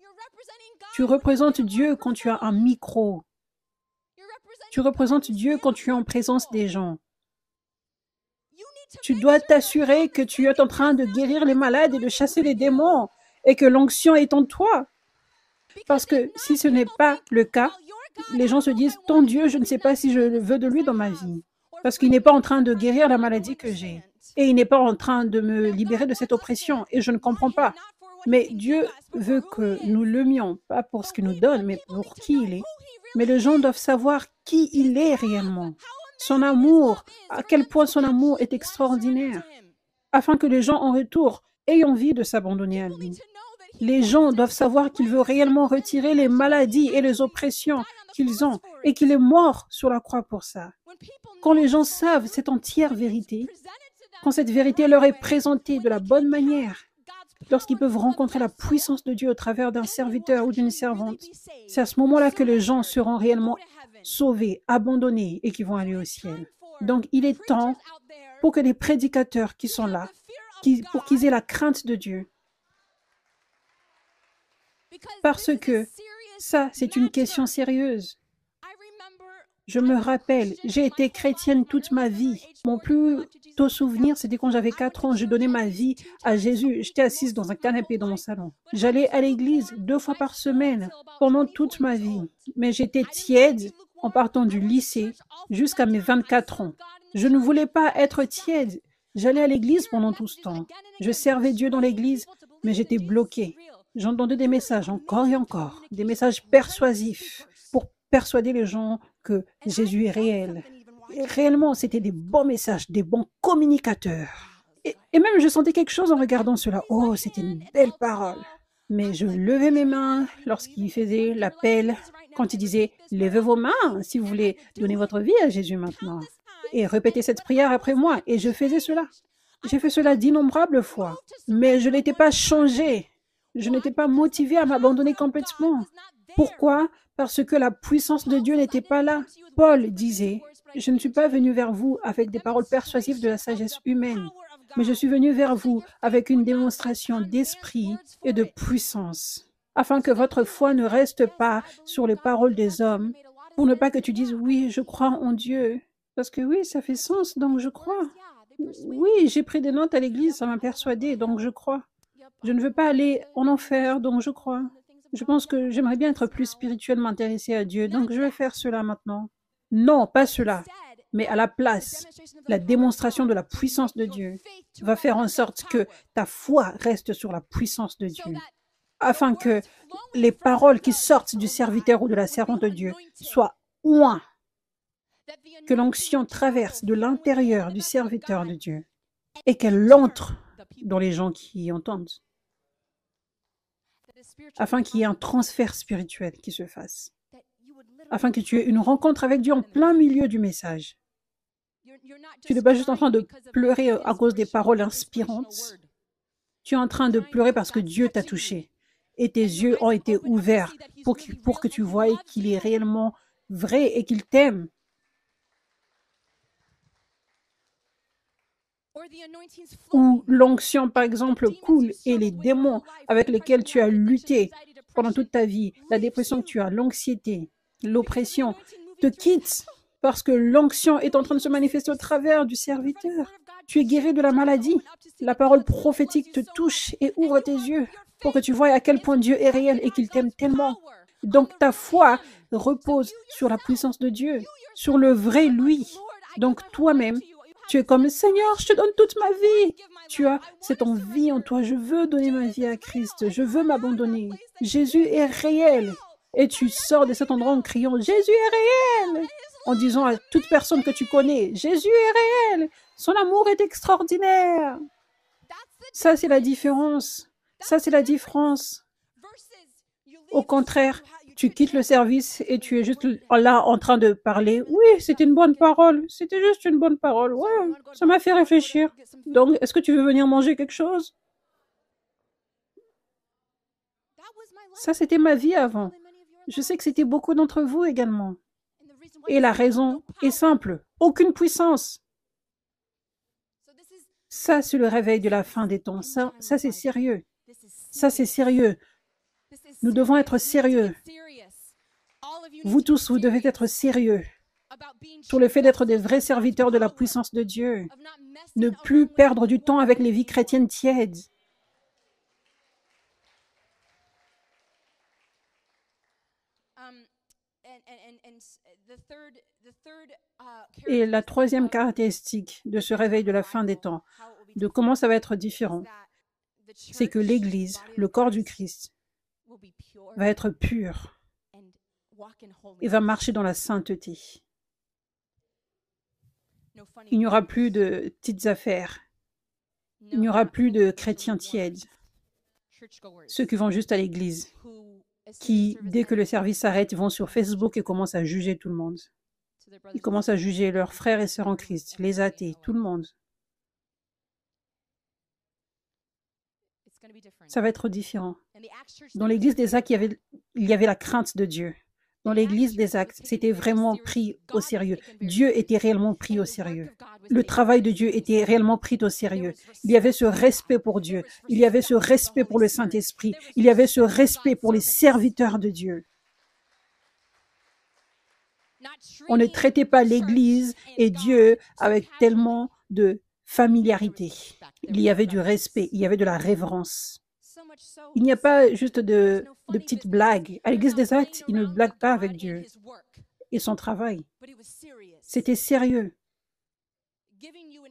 Tu représentes Dieu quand tu as un micro. Tu représentes Dieu quand tu es en présence des gens. Tu dois t'assurer que tu es en train de guérir les malades et de chasser les démons et que l'onction est en toi. Parce que si ce n'est pas le cas, les gens se disent, ton Dieu, je ne sais pas si je veux de lui dans ma vie. Parce qu'il n'est pas en train de guérir la maladie que j'ai. Et il n'est pas en train de me libérer de cette oppression. Et je ne comprends pas. Mais Dieu veut que nous l'aimions, pas pour ce qu'il nous donne, mais pour qui il est. Mais les gens doivent savoir qui il est réellement. Son amour, à quel point son amour est extraordinaire. Afin que les gens en retour aient envie de s'abandonner à lui. Les gens doivent savoir qu'il veut réellement retirer les maladies et les oppressions qu'ils ont et qu'il est mort sur la croix pour ça. Quand les gens savent cette entière vérité, quand cette vérité leur est présentée de la bonne manière, lorsqu'ils peuvent rencontrer la puissance de Dieu au travers d'un serviteur ou d'une servante, c'est à ce moment-là que les gens seront réellement sauvés, abandonnés et qui vont aller au ciel. Donc, il est temps pour que les prédicateurs qui sont là, pour qu'ils aient la crainte de Dieu, parce que ça, c'est une question sérieuse. Je me rappelle, j'ai été chrétienne toute ma vie. Mon plus tôt souvenir, c'était quand j'avais 4 ans. Je donnais ma vie à Jésus. J'étais assise dans un canapé dans mon salon. J'allais à l'église 2 fois par semaine pendant toute ma vie. Mais j'étais tiède en partant du lycée jusqu'à mes 24 ans. Je ne voulais pas être tiède. J'allais à l'église pendant tout ce temps. Je servais Dieu dans l'église, mais j'étais bloquée. J'entendais des messages encore et encore, des messages persuasifs pour persuader les gens que Jésus est réel. Et réellement, c'était des bons messages, des bons communicateurs. Et même, je sentais quelque chose en regardant cela. Oh, c'était une belle parole. Mais je levais mes mains lorsqu'il faisait l'appel, quand il disait « Levez vos mains si vous voulez donner votre vie à Jésus maintenant. » Et répétez cette prière après moi. Et je faisais cela. J'ai fait cela d'innombrables fois. Mais je n'étais pas changée. Je n'étais pas motivée à m'abandonner complètement. Pourquoi? Parce que la puissance de Dieu n'était pas là. Paul disait, « Je ne suis pas venu vers vous avec des paroles persuasives de la sagesse humaine, mais je suis venu vers vous avec une démonstration d'esprit et de puissance, afin que votre foi ne reste pas sur les paroles des hommes, pour ne pas que tu dises, « Oui, je crois en Dieu. » Parce que oui, ça fait sens, donc je crois. Oui, j'ai pris des notes à l'église, ça m'a persuadé, donc je crois. Je ne veux pas aller en enfer, donc je crois. Je pense que j'aimerais bien être plus spirituellement intéressée à Dieu, donc je vais faire cela maintenant. Non, pas cela, mais à la place, la démonstration de la puissance de Dieu va faire en sorte que ta foi reste sur la puissance de Dieu, afin que les paroles qui sortent du serviteur ou de la servante de Dieu soient oints, que l'onction traverse de l'intérieur du serviteur de Dieu et qu'elle entre dans les gens qui entendent, afin qu'il y ait un transfert spirituel qui se fasse, afin que tu aies une rencontre avec Dieu en plein milieu du message. Tu n'es pas juste en train de pleurer à cause des paroles inspirantes. Tu es en train de pleurer parce que Dieu t'a touché et tes yeux ont été ouverts pour que tu voies qu'il est réellement vrai et qu'il t'aime. Où l'onction, par exemple, coule et les démons avec lesquels tu as lutté pendant toute ta vie, la dépression que tu as, l'anxiété, l'oppression, te quittent parce que l'onction est en train de se manifester au travers du serviteur. Tu es guéri de la maladie. La parole prophétique te touche et ouvre tes yeux pour que tu voies à quel point Dieu est réel et qu'il t'aime tellement. Donc ta foi repose sur la puissance de Dieu, sur le vrai lui. Donc toi-même, tu es comme « Seigneur, je te donne toute ma vie ». Tu as cette envie en toi, je veux donner ma vie à Christ, je veux m'abandonner. Jésus est réel. Et tu sors de cet endroit en criant « Jésus est réel !» en disant à toute personne que tu connais « Jésus est réel, son amour est extraordinaire ». Ça, c'est la différence. Ça, c'est la différence. Au contraire, tu quittes le service et tu es juste là en train de parler. Oui, c'était une bonne parole. C'était juste une bonne parole. Ouais, ça m'a fait réfléchir. Donc, est-ce que tu veux venir manger quelque chose? Ça, c'était ma vie avant. Je sais que c'était beaucoup d'entre vous également. Et la raison est simple. Aucune puissance. Ça, c'est le réveil de la fin des temps. Ça c'est sérieux. Ça, c'est sérieux. Nous devons être sérieux. Vous tous, vous devez être sérieux. sur le fait d'être des vrais serviteurs de la puissance de Dieu, ne plus perdre du temps avec les vies chrétiennes tièdes. Et la troisième caractéristique de ce réveil de la fin des temps, de comment ça va être différent, c'est que l'Église, le corps du Christ, va être pur et va marcher dans la sainteté. Il n'y aura plus de petites affaires. Il n'y aura plus de chrétiens tièdes, ceux qui vont juste à l'église, qui, dès que le service s'arrête, vont sur Facebook et commencent à juger tout le monde. Ils commencent à juger leurs frères et sœurs en Christ, les athées, tout le monde. Ça va être différent. Dans l'église des Actes, il y avait la crainte de Dieu. Dans l'église des Actes, c'était vraiment pris au sérieux. Dieu était réellement pris au sérieux. Le travail de Dieu était réellement pris au sérieux. Il y avait ce respect pour Dieu. Il y avait ce respect pour le Saint-Esprit. Il y avait ce respect pour les serviteurs de Dieu. On ne traitait pas l'Église et Dieu avec tellement de familiarité. Il y avait du respect, il y avait de la révérence. Il n'y a pas juste de petites blagues. À l'Église des Actes, ils ne blaguent pas avec Dieu et son travail. C'était sérieux.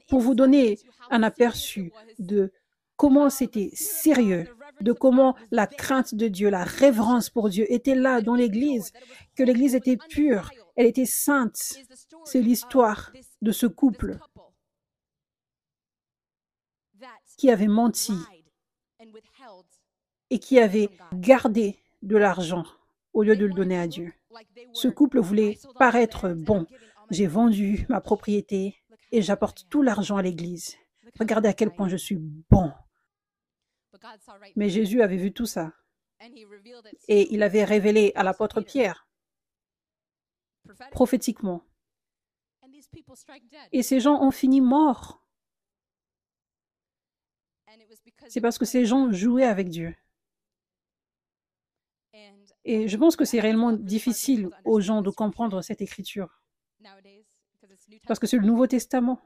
Pour vous donner un aperçu de comment c'était sérieux, de comment la crainte de Dieu, la révérence pour Dieu était là dans l'Église, que l'Église était pure, elle était sainte. C'est l'histoire de ce couple qui avait menti et qui avait gardé de l'argent au lieu de le donner à Dieu. Ce couple voulait paraître bon. J'ai vendu ma propriété et j'apporte tout l'argent à l'Église. Regardez à quel point je suis bon. Mais Jésus avait vu tout ça. Et il avait révélé à l'apôtre Pierre, prophétiquement. Et ces gens ont fini morts. C'est parce que ces gens jouaient avec Dieu. Et je pense que c'est réellement difficile aux gens de comprendre cette écriture. Parce que c'est le Nouveau Testament.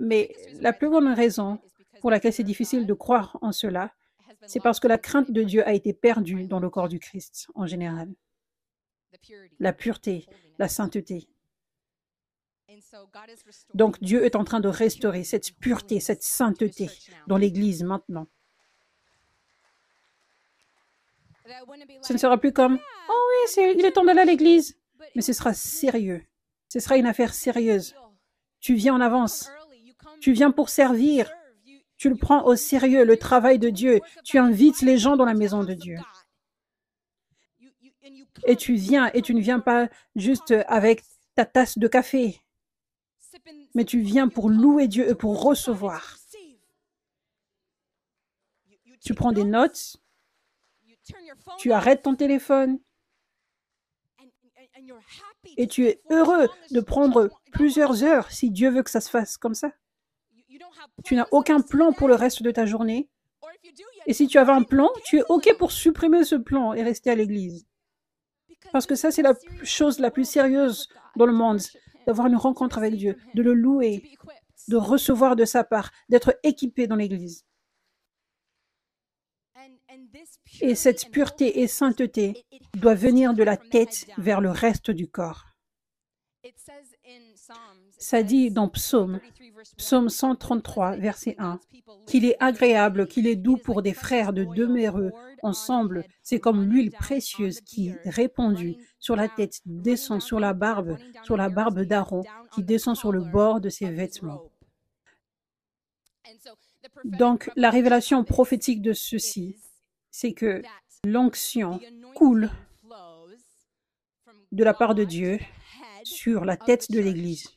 Mais la plus grande raison pour laquelle c'est difficile de croire en cela, c'est parce que la crainte de Dieu a été perdue dans le corps du Christ en général. La pureté, la sainteté. Donc Dieu est en train de restaurer cette pureté, cette sainteté dans l'Église maintenant. Ce ne sera plus comme « Oh oui, il est temps d'aller à l'Église », mais ce sera sérieux. Ce sera une affaire sérieuse. Tu viens en avance. Tu viens pour servir. Tu le prends au sérieux, le travail de Dieu. Tu invites les gens dans la maison de Dieu. Et tu viens, et tu ne viens pas juste avec ta tasse de café, mais tu viens pour louer Dieu et pour recevoir. Tu prends des notes, tu arrêtes ton téléphone et tu es heureux de prendre plusieurs heures si Dieu veut que ça se fasse comme ça. Tu n'as aucun plan pour le reste de ta journée. Et si tu avais un plan, tu es OK pour supprimer ce plan et rester à l'église. Parce que ça, c'est la chose la plus sérieuse dans le monde, d'avoir une rencontre avec Dieu, de le louer, de recevoir de sa part, d'être équipé dans l'église. Et cette pureté et sainteté doit venir de la tête vers le reste du corps. Ça dit dans Psaume 133, verset 1, qu'il est agréable, qu'il est doux pour des frères de demeurer ensemble. C'est comme l'huile précieuse qui, répandue sur la tête, descend sur la barbe d'Aaron, qui descend sur le bord de ses vêtements. Donc, la révélation prophétique de ceci, c'est que l'onction coule de la part de Dieu sur la tête de l'Église.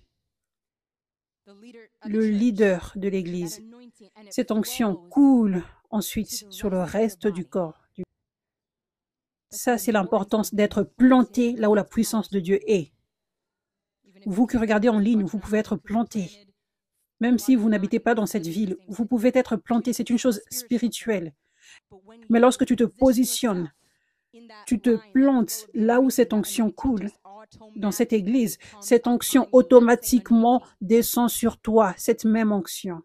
Le leader de l'Église. Cette onction coule ensuite sur le reste du corps. Ça, c'est l'importance d'être planté là où la puissance de Dieu est. Vous qui regardez en ligne, vous pouvez être planté. Même si vous n'habitez pas dans cette ville, vous pouvez être planté. C'est une chose spirituelle. Mais lorsque tu te positionnes, tu te plantes là où cette onction coule, dans cette église, cette onction automatiquement descend sur toi, cette même onction.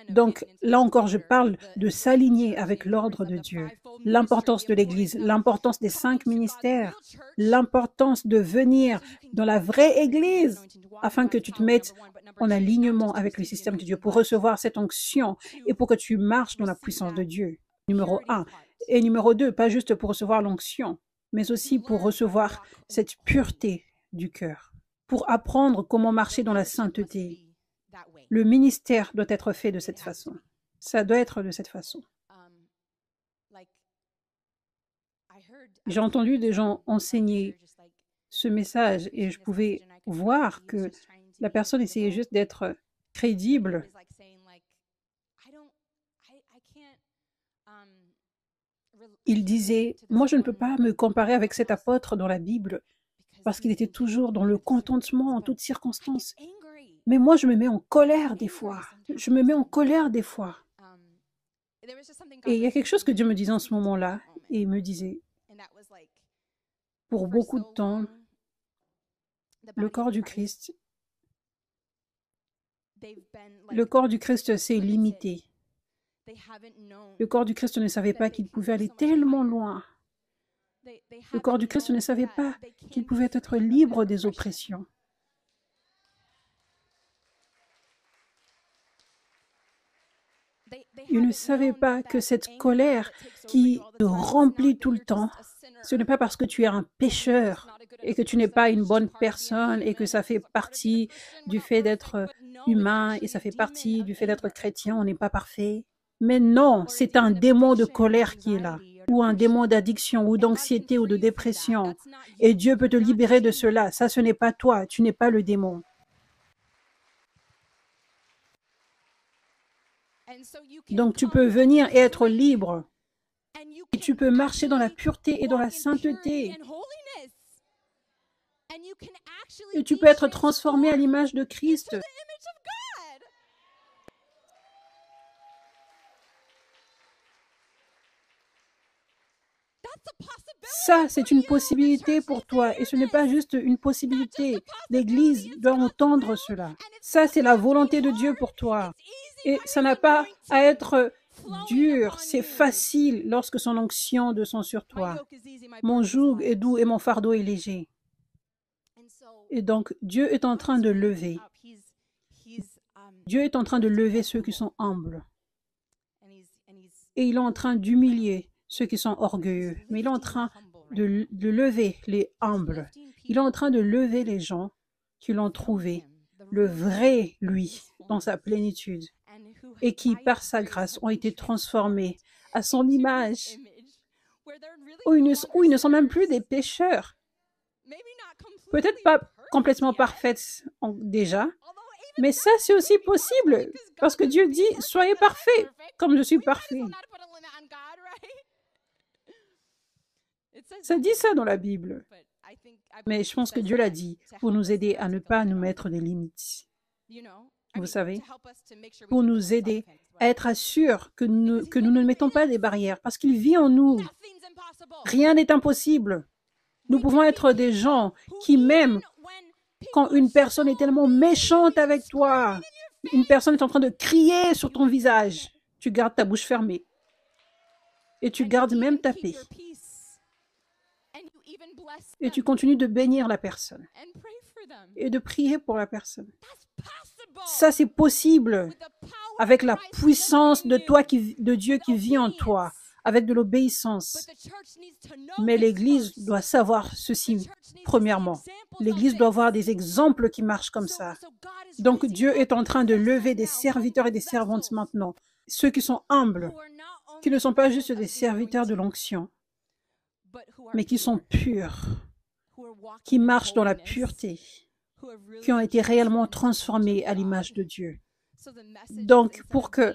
Donc, là encore, je parle de s'aligner avec l'ordre de Dieu, l'importance de l'Église, l'importance des 5 ministères, l'importance de venir dans la vraie Église afin que tu te mettes en alignement avec le système de Dieu pour recevoir cette onction et pour que tu marches dans la puissance de Dieu. Numéro 1. Et numéro 2, pas juste pour recevoir l'onction, mais aussi pour recevoir cette pureté du cœur, pour apprendre comment marcher dans la sainteté. Le ministère doit être fait de cette façon. Ça doit être de cette façon. J'ai entendu des gens enseigner ce message et je pouvais voir que la personne essayait juste d'être crédible. Il disait, moi je ne peux pas me comparer avec cet apôtre dans la Bible parce qu'il était toujours dans le contentement en toutes circonstances. Mais moi, je me mets en colère des fois. Je me mets en colère des fois. Et il y a quelque chose que Dieu me disait en ce moment-là. Et il me disait, pour beaucoup de temps, le corps du Christ s'est limité. Le corps du Christ ne savait pas qu'il pouvait aller tellement loin. Le corps du Christ ne savait pas qu'il pouvait être libre des oppressions. Ils ne savaient pas que cette colère qui te remplit tout le temps, ce n'est pas parce que tu es un pécheur et que tu n'es pas une bonne personne et que ça fait partie du fait d'être humain et ça fait partie du fait d'être chrétien, on n'est pas parfait. Mais non, c'est un démon de colère qui est là, ou un démon d'addiction, ou d'anxiété, ou de dépression. Et Dieu peut te libérer de cela. Ça, ce n'est pas toi, tu n'es pas le démon. Donc tu peux venir et être libre. Et tu peux marcher dans la pureté et dans la sainteté. Et tu peux être transformé à l'image de Christ. Ça, c'est une possibilité pour toi et ce n'est pas juste une possibilité. L'Église doit entendre cela. Ça, c'est la volonté de Dieu pour toi. Et ça n'a pas à être dur, c'est facile lorsque son onction descend sur toi. Mon joug est doux et mon fardeau est léger. Et donc, Dieu est en train de lever. Dieu est en train de lever ceux qui sont humbles. Et il est en train d'humilier ceux qui sont orgueilleux. Mais il est en train de lever les humbles. Il est en train de lever les gens qui l'ont trouvé, le vrai lui, dans sa plénitude, et qui, par sa grâce, ont été transformés à son image, où ils ne sont même plus des pécheurs. Peut-être pas complètement parfaits déjà, mais ça, c'est aussi possible, parce que Dieu dit, soyez parfaits, comme je suis parfait. Ça dit ça dans la Bible. Mais je pense que Dieu l'a dit pour nous aider à ne pas nous mettre des limites. Vous savez, pour nous aider à être assurés que nous ne mettons pas des barrières, parce qu'il vit en nous. Rien n'est impossible. Nous pouvons être des gens qui, même quand une personne est tellement méchante avec toi, une personne est en train de crier sur ton visage, tu gardes ta bouche fermée et tu gardes même ta paix. Et tu continues de bénir la personne et de prier pour la personne. Ça, c'est possible avec la puissance de Dieu qui vit en toi, avec de l'obéissance. Mais l'Église doit savoir ceci, premièrement. L'Église doit avoir des exemples qui marchent comme ça. Donc, Dieu est en train de lever des serviteurs et des servantes maintenant. Ceux qui sont humbles, qui ne sont pas juste des serviteurs de l'onction, mais qui sont purs, qui marchent dans la pureté, qui ont été réellement transformés à l'image de Dieu. Donc, pour que,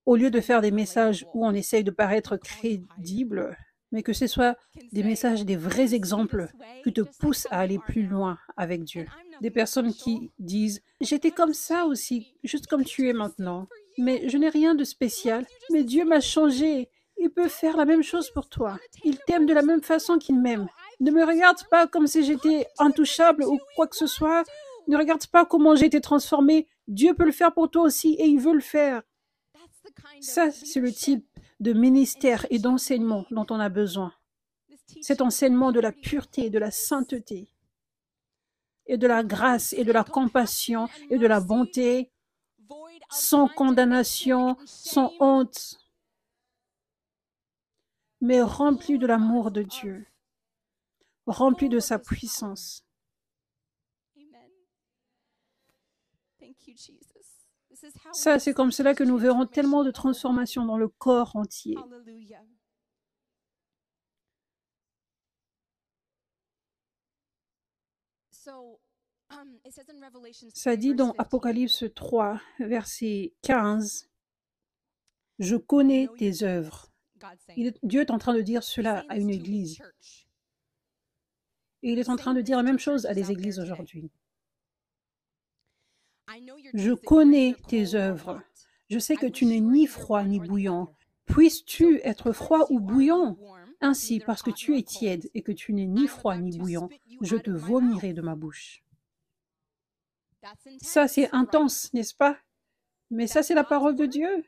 au lieu de faire des messages où on essaye de paraître crédible, mais que ce soit des messages, des vrais exemples qui te poussent à aller plus loin avec Dieu. Des personnes qui disent « J'étais comme ça aussi, juste comme tu es maintenant, mais je n'ai rien de spécial, mais Dieu m'a changé. Il peut faire la même chose pour toi. Il t'aime de la même façon qu'il m'aime. Ne me regarde pas comme si j'étais intouchable ou quoi que ce soit. Ne regarde pas comment j'ai été transformée. Dieu peut le faire pour toi aussi et il veut le faire. Ça, c'est le type de ministère et d'enseignement dont on a besoin. Cet enseignement de la pureté, de la sainteté, et de la grâce, et de la compassion, et de la bonté, sans condamnation, sans honte, mais rempli de l'amour de Dieu, rempli de sa puissance. Ça, c'est comme cela que nous verrons tellement de transformations dans le corps entier. Ça dit dans Apocalypse 3, verset 15, « Je connais tes œuvres. » Dieu est en train de dire cela à une église. Et il est en train de dire la même chose à des églises aujourd'hui. Je connais tes œuvres. Je sais que tu n'es ni froid ni bouillant. Puisses-tu être froid ou bouillant? Ainsi, parce que tu es tiède et que tu n'es ni froid ni bouillant, je te vomirai de ma bouche. Ça, c'est intense, n'est-ce pas? Mais ça, c'est la parole de Dieu.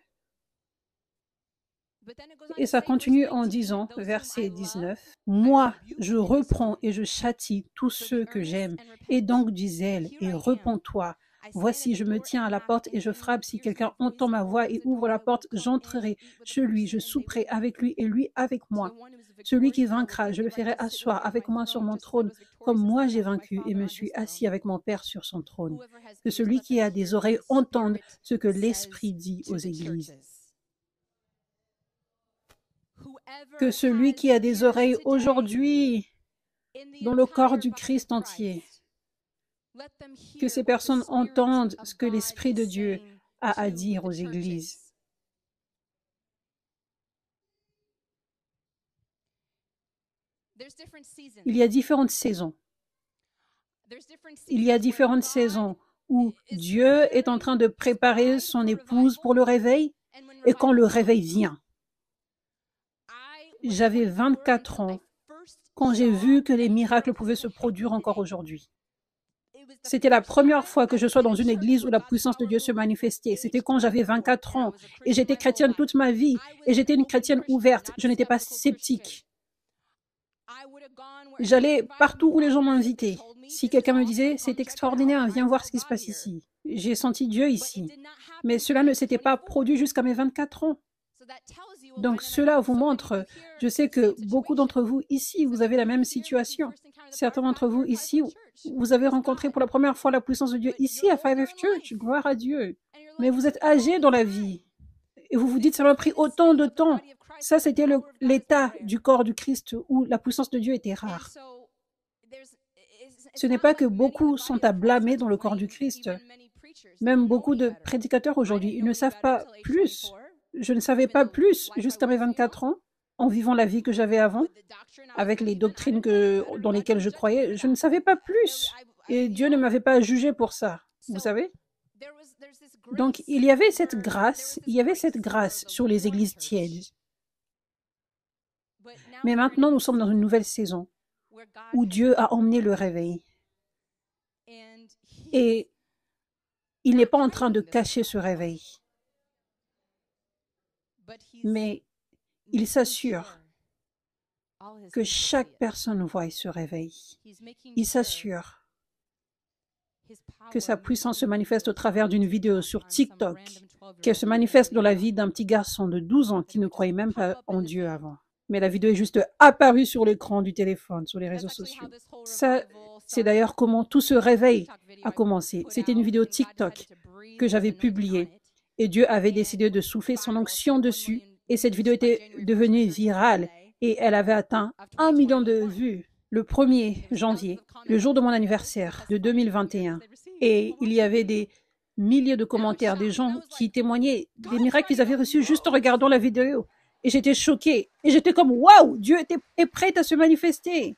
Et ça continue en disant, verset 19, « Moi, je reprends et je châtie tous ceux que j'aime, et donc du zèle, et repens-toi. Voici, je me tiens à la porte et je frappe. Si quelqu'un entend ma voix et ouvre la porte, j'entrerai chez lui, je souperai avec lui et lui avec moi. Celui qui vaincra, je le ferai asseoir avec moi sur mon trône, comme moi j'ai vaincu et me suis assis avec mon Père sur son trône. Que celui qui a des oreilles entende ce que l'Esprit dit aux églises. » Que celui qui a des oreilles aujourd'hui dans le corps du Christ entier, que ces personnes entendent ce que l'Esprit de Dieu a à dire aux églises. Il y a différentes saisons. Il y a différentes saisons où Dieu est en train de préparer son épouse pour le réveil et quand le réveil vient. J'avais 24 ans quand j'ai vu que les miracles pouvaient se produire encore aujourd'hui. C'était la première fois que je sois dans une église où la puissance de Dieu se manifestait. C'était quand j'avais 24 ans et j'étais chrétienne toute ma vie et j'étais une chrétienne ouverte. Je n'étais pas sceptique. J'allais partout où les gens m'invitaient. Si quelqu'un me disait « C'est extraordinaire, viens voir ce qui se passe ici », j'ai senti Dieu ici. Mais cela ne s'était pas produit jusqu'à mes 24 ans. Donc cela vous montre, je sais que beaucoup d'entre vous ici, vous avez la même situation. Certains d'entre vous ici, vous avez rencontré pour la première fois la puissance de Dieu ici à 5F Church, gloire à Dieu. Mais vous êtes âgés dans la vie et vous vous dites ça m'a pris autant de temps. Ça, c'était l'état du corps du Christ où la puissance de Dieu était rare. Ce n'est pas que beaucoup sont à blâmer dans le corps du Christ. Même beaucoup de prédicateurs aujourd'hui, ils ne savent pas plus. Je ne savais pas plus jusqu'à mes 24 ans, en vivant la vie que j'avais avant, avec les doctrines dans lesquelles je croyais. Je ne savais pas plus. Et Dieu ne m'avait pas jugé pour ça, vous savez. Donc, il y avait cette grâce sur les églises tièdes. Mais maintenant, nous sommes dans une nouvelle saison où Dieu a emmené le réveil. Et il n'est pas en train de cacher ce réveil. Mais il s'assure que chaque personne voie ce réveil. Il s'assure que sa puissance se manifeste au travers d'une vidéo sur TikTok, qu'elle se manifeste dans la vie d'un petit garçon de 12 ans qui ne croyait même pas en Dieu avant. Mais la vidéo est juste apparue sur l'écran du téléphone, sur les réseaux sociaux. Ça, c'est d'ailleurs comment tout ce réveil a commencé. C'était une vidéo TikTok que j'avais publiée. Et Dieu avait décidé de souffler son onction dessus. Et cette vidéo était devenue virale. Et elle avait atteint 1 million de vues le 1er janvier, le jour de mon anniversaire de 2021. Et il y avait des milliers de commentaires, des gens qui témoignaient des miracles qu'ils avaient reçus juste en regardant la vidéo. Et j'étais choquée. Et j'étais comme, waouh, Dieu est prêt à se manifester.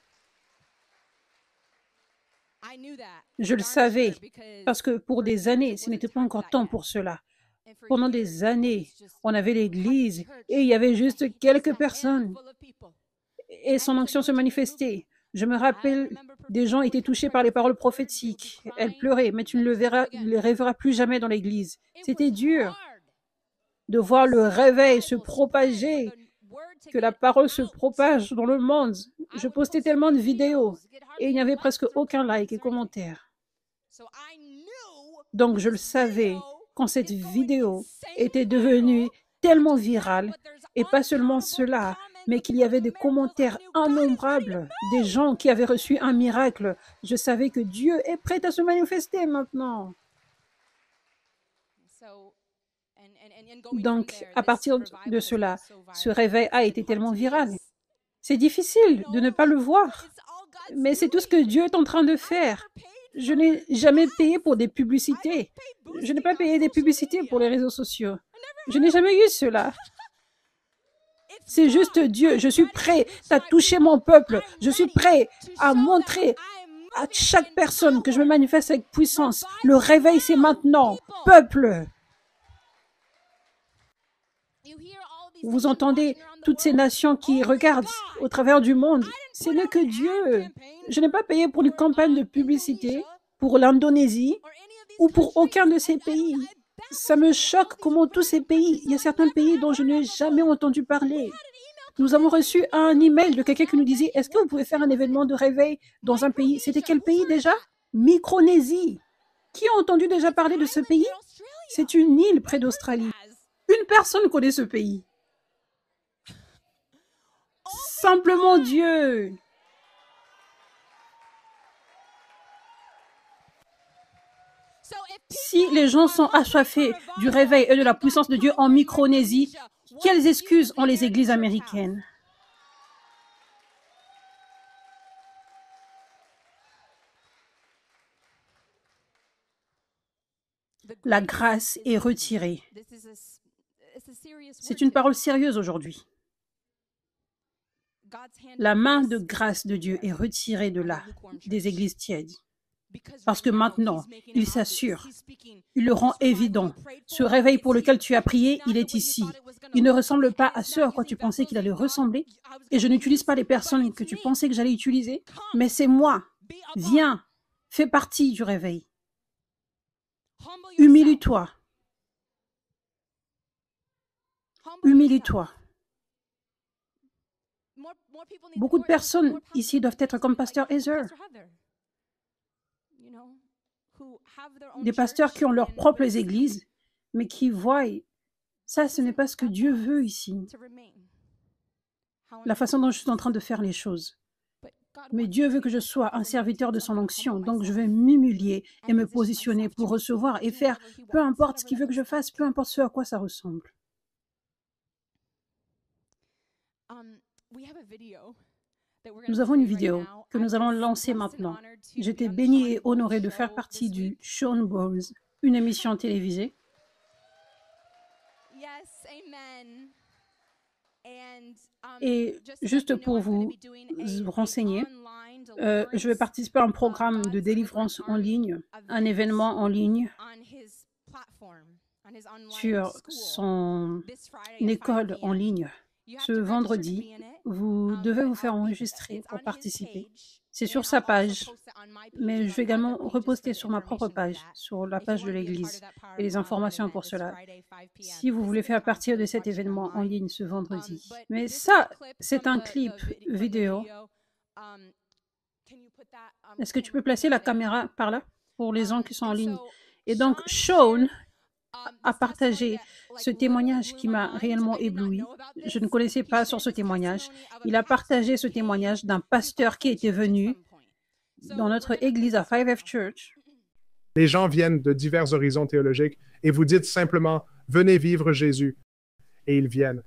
Je le savais, parce que pour des années, ce n'était pas encore temps pour cela. Pendant des années, on avait l'église et il y avait juste quelques personnes. Et son onction se manifestait. Je me rappelle, des gens étaient touchés par les paroles prophétiques. Elles pleuraient, mais tu ne les reverras plus jamais dans l'église. C'était dur de voir le réveil se propager, que la parole se propage dans le monde. Je postais tellement de vidéos et il n'y avait presque aucun like et commentaire. Donc je le savais quand cette vidéo était devenue tellement virale, et pas seulement cela, mais qu'il y avait des commentaires innombrables, des gens qui avaient reçu un miracle. Je savais que Dieu est prêt à se manifester maintenant. Donc, à partir de cela, ce réveil a été tellement viral. C'est difficile de ne pas le voir, mais c'est tout ce que Dieu est en train de faire. Je n'ai jamais payé pour des publicités. Je n'ai pas payé des publicités pour les réseaux sociaux. Je n'ai jamais eu cela. C'est juste Dieu. Je suis prêt à toucher mon peuple. Je suis prêt à montrer à chaque personne que je me manifeste avec puissance. Le réveil, c'est maintenant. Peuple. Vous entendez toutes ces nations qui regardent au travers du monde. Ce n'est que Dieu. Je n'ai pas payé pour une campagne de publicité pour l'Indonésie ou pour aucun de ces pays. Ça me choque comment tous ces pays, il y a certains pays dont je n'ai jamais entendu parler. Nous avons reçu un email de quelqu'un qui nous disait « Est-ce que vous pouvez faire un événement de réveil dans un pays ?» C'était quel pays déjà? Micronésie. Qui a entendu déjà parler de ce pays? C'est une île près d'Australie. Une personne connaît ce pays. Simplement Dieu. Si les gens sont assoiffés du réveil et de la puissance de Dieu en Micronésie, quelles excuses ont les églises américaines? La grâce est retirée. C'est une parole sérieuse aujourd'hui. La main de grâce de Dieu est retirée de là, des églises tièdes. Parce que maintenant, il s'assure, il le rend évident. Ce réveil pour lequel tu as prié, il est ici. Il ne ressemble pas à ce à quoi tu pensais qu'il allait ressembler. Et je n'utilise pas les personnes que tu pensais que j'allais utiliser, mais c'est moi. Viens, fais partie du réveil. Humilie-toi. Humilie-toi. Beaucoup de personnes ici doivent être comme Pasteur Heather. Des pasteurs qui ont leurs propres églises, mais qui voient, ça, ce n'est pas ce que Dieu veut ici. La façon dont je suis en train de faire les choses. Mais Dieu veut que je sois un serviteur de son onction, donc je vais m'humilier et me positionner pour recevoir et faire peu importe ce qu'il veut que je fasse, peu importe ce à quoi ça ressemble. Nous avons une vidéo que nous allons lancer maintenant. J'étais bénie et honorée de faire partie du Shawn Bowles, une émission télévisée. Et juste pour vous renseigner, je vais participer à un programme de délivrance en ligne, un événement en ligne sur son école en ligne. Ce vendredi, vous devez vous faire enregistrer pour participer. C'est sur sa page, mais je vais également reposter sur ma propre page, sur la page de l'Église, et les informations pour cela, si vous voulez faire partie de cet événement en ligne ce vendredi. Mais ça, c'est un clip vidéo. Est-ce que tu peux placer la caméra par là pour les gens qui sont en ligne? Et donc, Shawn a partagé ce témoignage qui m'a réellement ébloui. Je ne connaissais pas sur ce témoignage. Il a partagé ce témoignage d'un pasteur qui était venu dans notre église à 5F Church. Les gens viennent de divers horizons théologiques et vous dites simplement « Venez vivre Jésus » et ils viennent.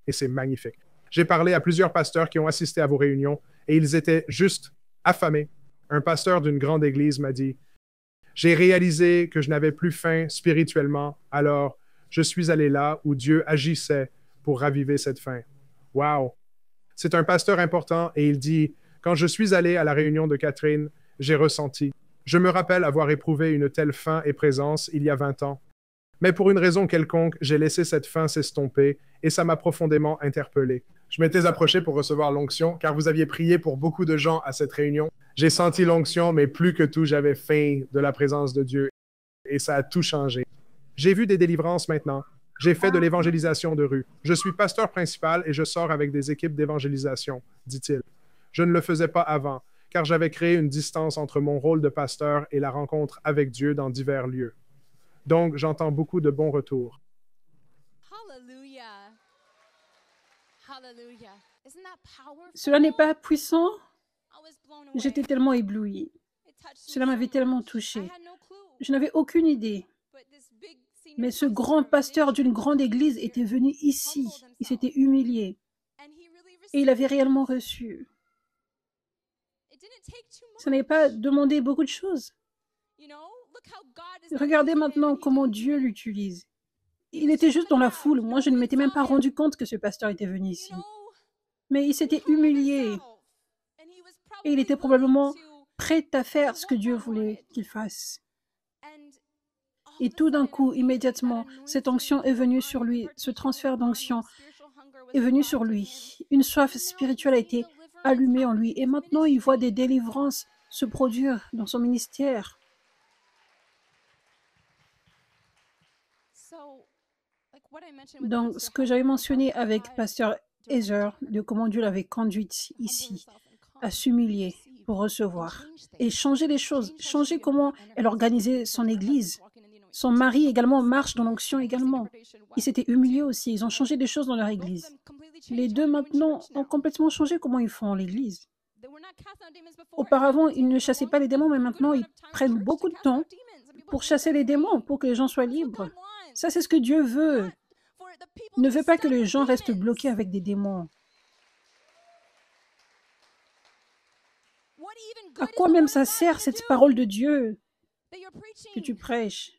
Et c'est magnifique. J'ai parlé à plusieurs pasteurs qui ont assisté à vos réunions et ils étaient juste affamés. Un pasteur d'une grande église m'a dit « J'ai réalisé que je n'avais plus faim spirituellement, alors je suis allé là où Dieu agissait pour raviver cette faim. » Wow! C'est un pasteur important et il dit « Quand je suis allé à la réunion de Catherine, j'ai ressenti. Je me rappelle avoir éprouvé une telle faim et présence il y a 20 ans. Mais pour une raison quelconque, j'ai laissé cette faim s'estomper et ça m'a profondément interpellé. Je m'étais approché pour recevoir l'onction, car vous aviez prié pour beaucoup de gens à cette réunion. J'ai senti l'onction, mais plus que tout, j'avais faim de la présence de Dieu, et ça a tout changé. J'ai vu des délivrances maintenant. J'ai fait de l'évangélisation de rue. Je suis pasteur principal et je sors avec des équipes d'évangélisation, dit-il. Je ne le faisais pas avant, car j'avais créé une distance entre mon rôle de pasteur et la rencontre avec Dieu dans divers lieux. Donc, j'entends beaucoup de bons retours. Hallelujah. Hallelujah. Isn't that powerful? Cela n'est pas puissant? I was blown away. J'étais tellement éblouie. It touched me Cela m'avait so tellement much. I touchée. had no clue. Je n'avais aucune idée. But this big senior Mais ce pastor grand of a pasteur nation d'une grande église était venu ici. Il s'était humilié. and he really Et il received avait réellement Jesus. reçu. It didn't take too Ça n'avait much. pas demandé beaucoup de choses. You know, look how God is Regardez using him maintenant and he comment didn't Dieu even- l'utilise. Il était juste dans la foule. Moi, je ne m'étais même pas rendu compte que ce pasteur était venu you ici. know, Mais il s'était he humbled humilié himself. And he was et il probably était willing probablement to- prêt à faire ce que Dieu voulait qu'il fasse. and all Et of a tout d'un sudden, coup, that immédiatement, cette anointing onction est venue on sur him, lui, that ce particular transfert d'onction volume of spiritual hunger was est venu brought sur to lui. him. Une soif And now spirituelle a he's seeing été deliverance allumée en happen lui. in Et his maintenant, il voit des ministry. délivrances se produire dans son ministère. So, like what I mentioned with Donc, Pastor ce que Heather j'avais about mentionné how avec God Pasteur directed Heather, her de comment Dieu l'avait conduite to humble ici, herself and come à s'humilier receive pour and recevoir change et things. changer les choses, Change how she changer comment and elle her husband organisait her son husband's église. walking in the anointing Son too. mari So également his marche dans l'onction également. interpretation Il went s'était humilié too. aussi. Ils ont changé des choses dans leur Both of église. them completely Les changed deux how they do in maintenant church ont now. complètement changé comment ils font l'église. They were not casting out demons before. Auparavant, It ils ne takes a chassaient long- pas les démons, mais a good maintenant, amount ils of time in prennent church to beaucoup de cast temps out demons and people pour get chasser set les free. démons, pour que les gens soient That's what libres. God wants. Ça, c'est ce que Dieu veut. Not for the people Il ne to veut be pas que stuck les with gens restent demons. bloqués avec des démons. What even À good is quoi the même word ça of God sert gonna cette do parole de Dieu that you're que preaching? tu prêches?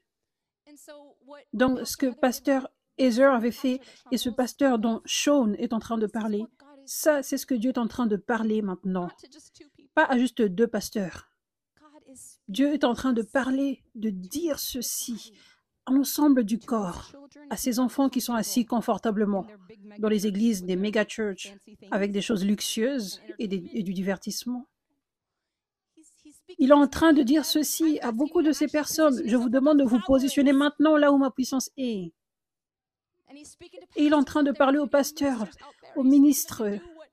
And so what Donc, Pastor ce que Heather did, Pasteur Heather avait fait pastor that et ce Sean Bowles pasteur spoke dont of, Sean est en train de this is parler, what God is ça, c'est ce que Dieu est en train de parler maintenant. not to just two people. Pas à juste deux pasteurs. God is Dieu est en train de speaking parler, de to dire his whole ceci body, à l'ensemble du to his corps, children à who ces are enfants qui sont assis comfortable in confortablement their big dans les megachurches églises with des their méga-churches fancy things avec des choses luxueuses and et entertainment. du divertissement. He's speaking Il est en to train de them. dire I'm ceci à asking beaucoup you de to ces actually personnes. position Je vous yourself where demande de the vous power positionner is. maintenant là où ma puissance est. And he's speaking to Et il est en pastors train de out there, parler he's aux speaking to pasteurs, ministers out there, aux he's speaking to ministres. them to do what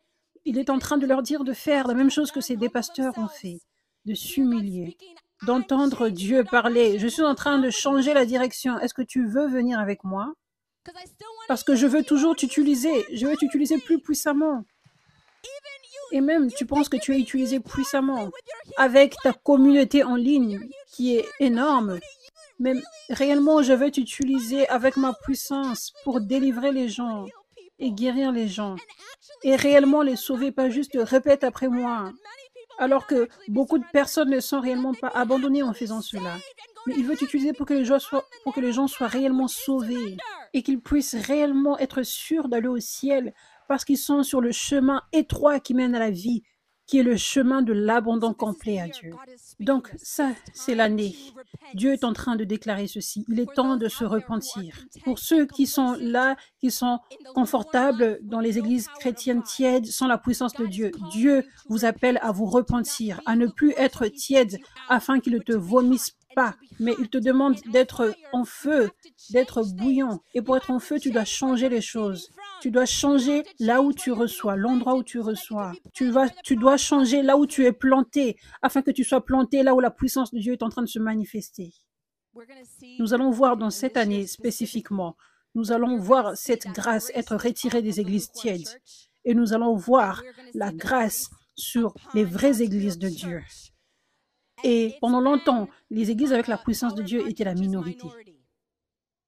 Il these est en train de leur dire de faire la pastors même have chose que done, ces deux humble pasteurs ont themselves. fait, de To hear God s'humilier, speaking, I'm d'entendre changing, Dieu you're not parler. changing, Je suis will en you train come de with changer me? la direction. Est-ce que tu veux venir avec moi? 'Cause I still wanna Parce que je use veux you, I toujours wanna use you t'utiliser. more Je veux t'utiliser plus powerfully. puissamment. Even Et même, you tu penses think que you're tu es being utilisé used powerfully puissamment with your huge avec ta platform, communauté en with ligne your huge qui est church, but I énorme. wanna Mais really réellement, use je you veux by t'utiliser my avec ma power to puissance actually pour deliver délivrer les people gens and heal et people guérir les gens. and Et actually réellement save les them, sauver, not pas by juste repeating répète the après prayer moi. that many people may Alors not que actually be beaucoup de surrendered, personnes ne sont but that réellement they pas may abandonnées en actually faisant saved cela. and go Mais to il veut heaven t'utiliser pour que les because gens on soient, the pour que les narrow gens soient path réellement is sauvés surrender. et qu'ils puissent réellement être sûrs d'aller au ciel parce qu'ils sont sur le chemin étroit qui mène à la vie, qui est le chemin de l'abandon So this is the complet à year Dieu. God is speaking Donc this. ça, It's c'est time l'année. to repent. Dieu est en train de déclarer ceci. Il est For temps those de se out there who are repentir. content Pour and ceux qui sont complacent là, qui sont in the lukewarm confortables life dans with les no églises power of chrétiennes God, tièdes, sans la puissance de God is Dieu, calling Dieu you to vous appelle repent, à vous to not repentir, be à ne plus lukewarm être so he tiède, spits you out, afin qu'il ne but te to be hot vomisse and pas. to be Mais il hot te demande and on d'être fire. en You feu, have to d'être change things. bouillant. Et pour You être en have to feu, tu dois change where changer you're les receiving choses. from. Tu dois You have changer to là où change tu where you're being reçois, l'endroit où planted tu so that you can reçois. be planted where the Tu power dois of God changer is là où tu es moving. planté, afin que tu sois planté là où la puissance de Dieu est en train de se manifester. We're gonna see Nous allons voir dans in cette this year année specifically, spécifiquement, nous allons we're gonna voir see cette that grâce grace être is retirée off des of the églises lukewarm tièdes. church, Et nous allons and voir we're gonna la see the grâce grace sur les upon vraies God's real églises de Dieu. church. And Et it's pendant longtemps, been les églises avec la puissance de Power of Dieu God étaient la Church's minorité. minority,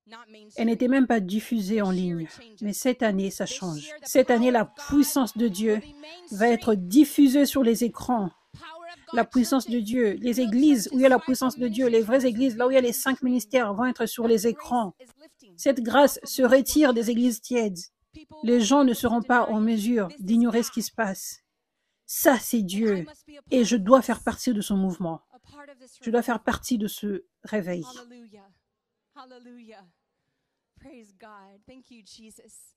not Elle n'était mainstream. même pas diffusée en This year ligne. it changes. Mais cette année, ça This change. year the Cette année, power la of God puissance de Dieu will be va être mainstream. diffusée sur les écrans. Power of La God puissance de churches, Dieu, les real églises où il y a la churches, puissance fivefold de Dieu, les ministries vraies églises, là où il y a les 5 mainstream. ministères, vont être sur That les grace écrans. is lifting Cette grâce off of se the retire lukewarm des church. églises tièdes. People Les won't gens be ne able to seront pas en deny it. mesure This is d'ignorer ce qui God. se passe. Ça, c'est And I Dieu. must be a Et part je of dois this, faire partie de son mouvement. a part of this Je dois faire revival. partie de ce réveil. Hallelujah. Hallelujah. Praise God. Thank you, Jesus.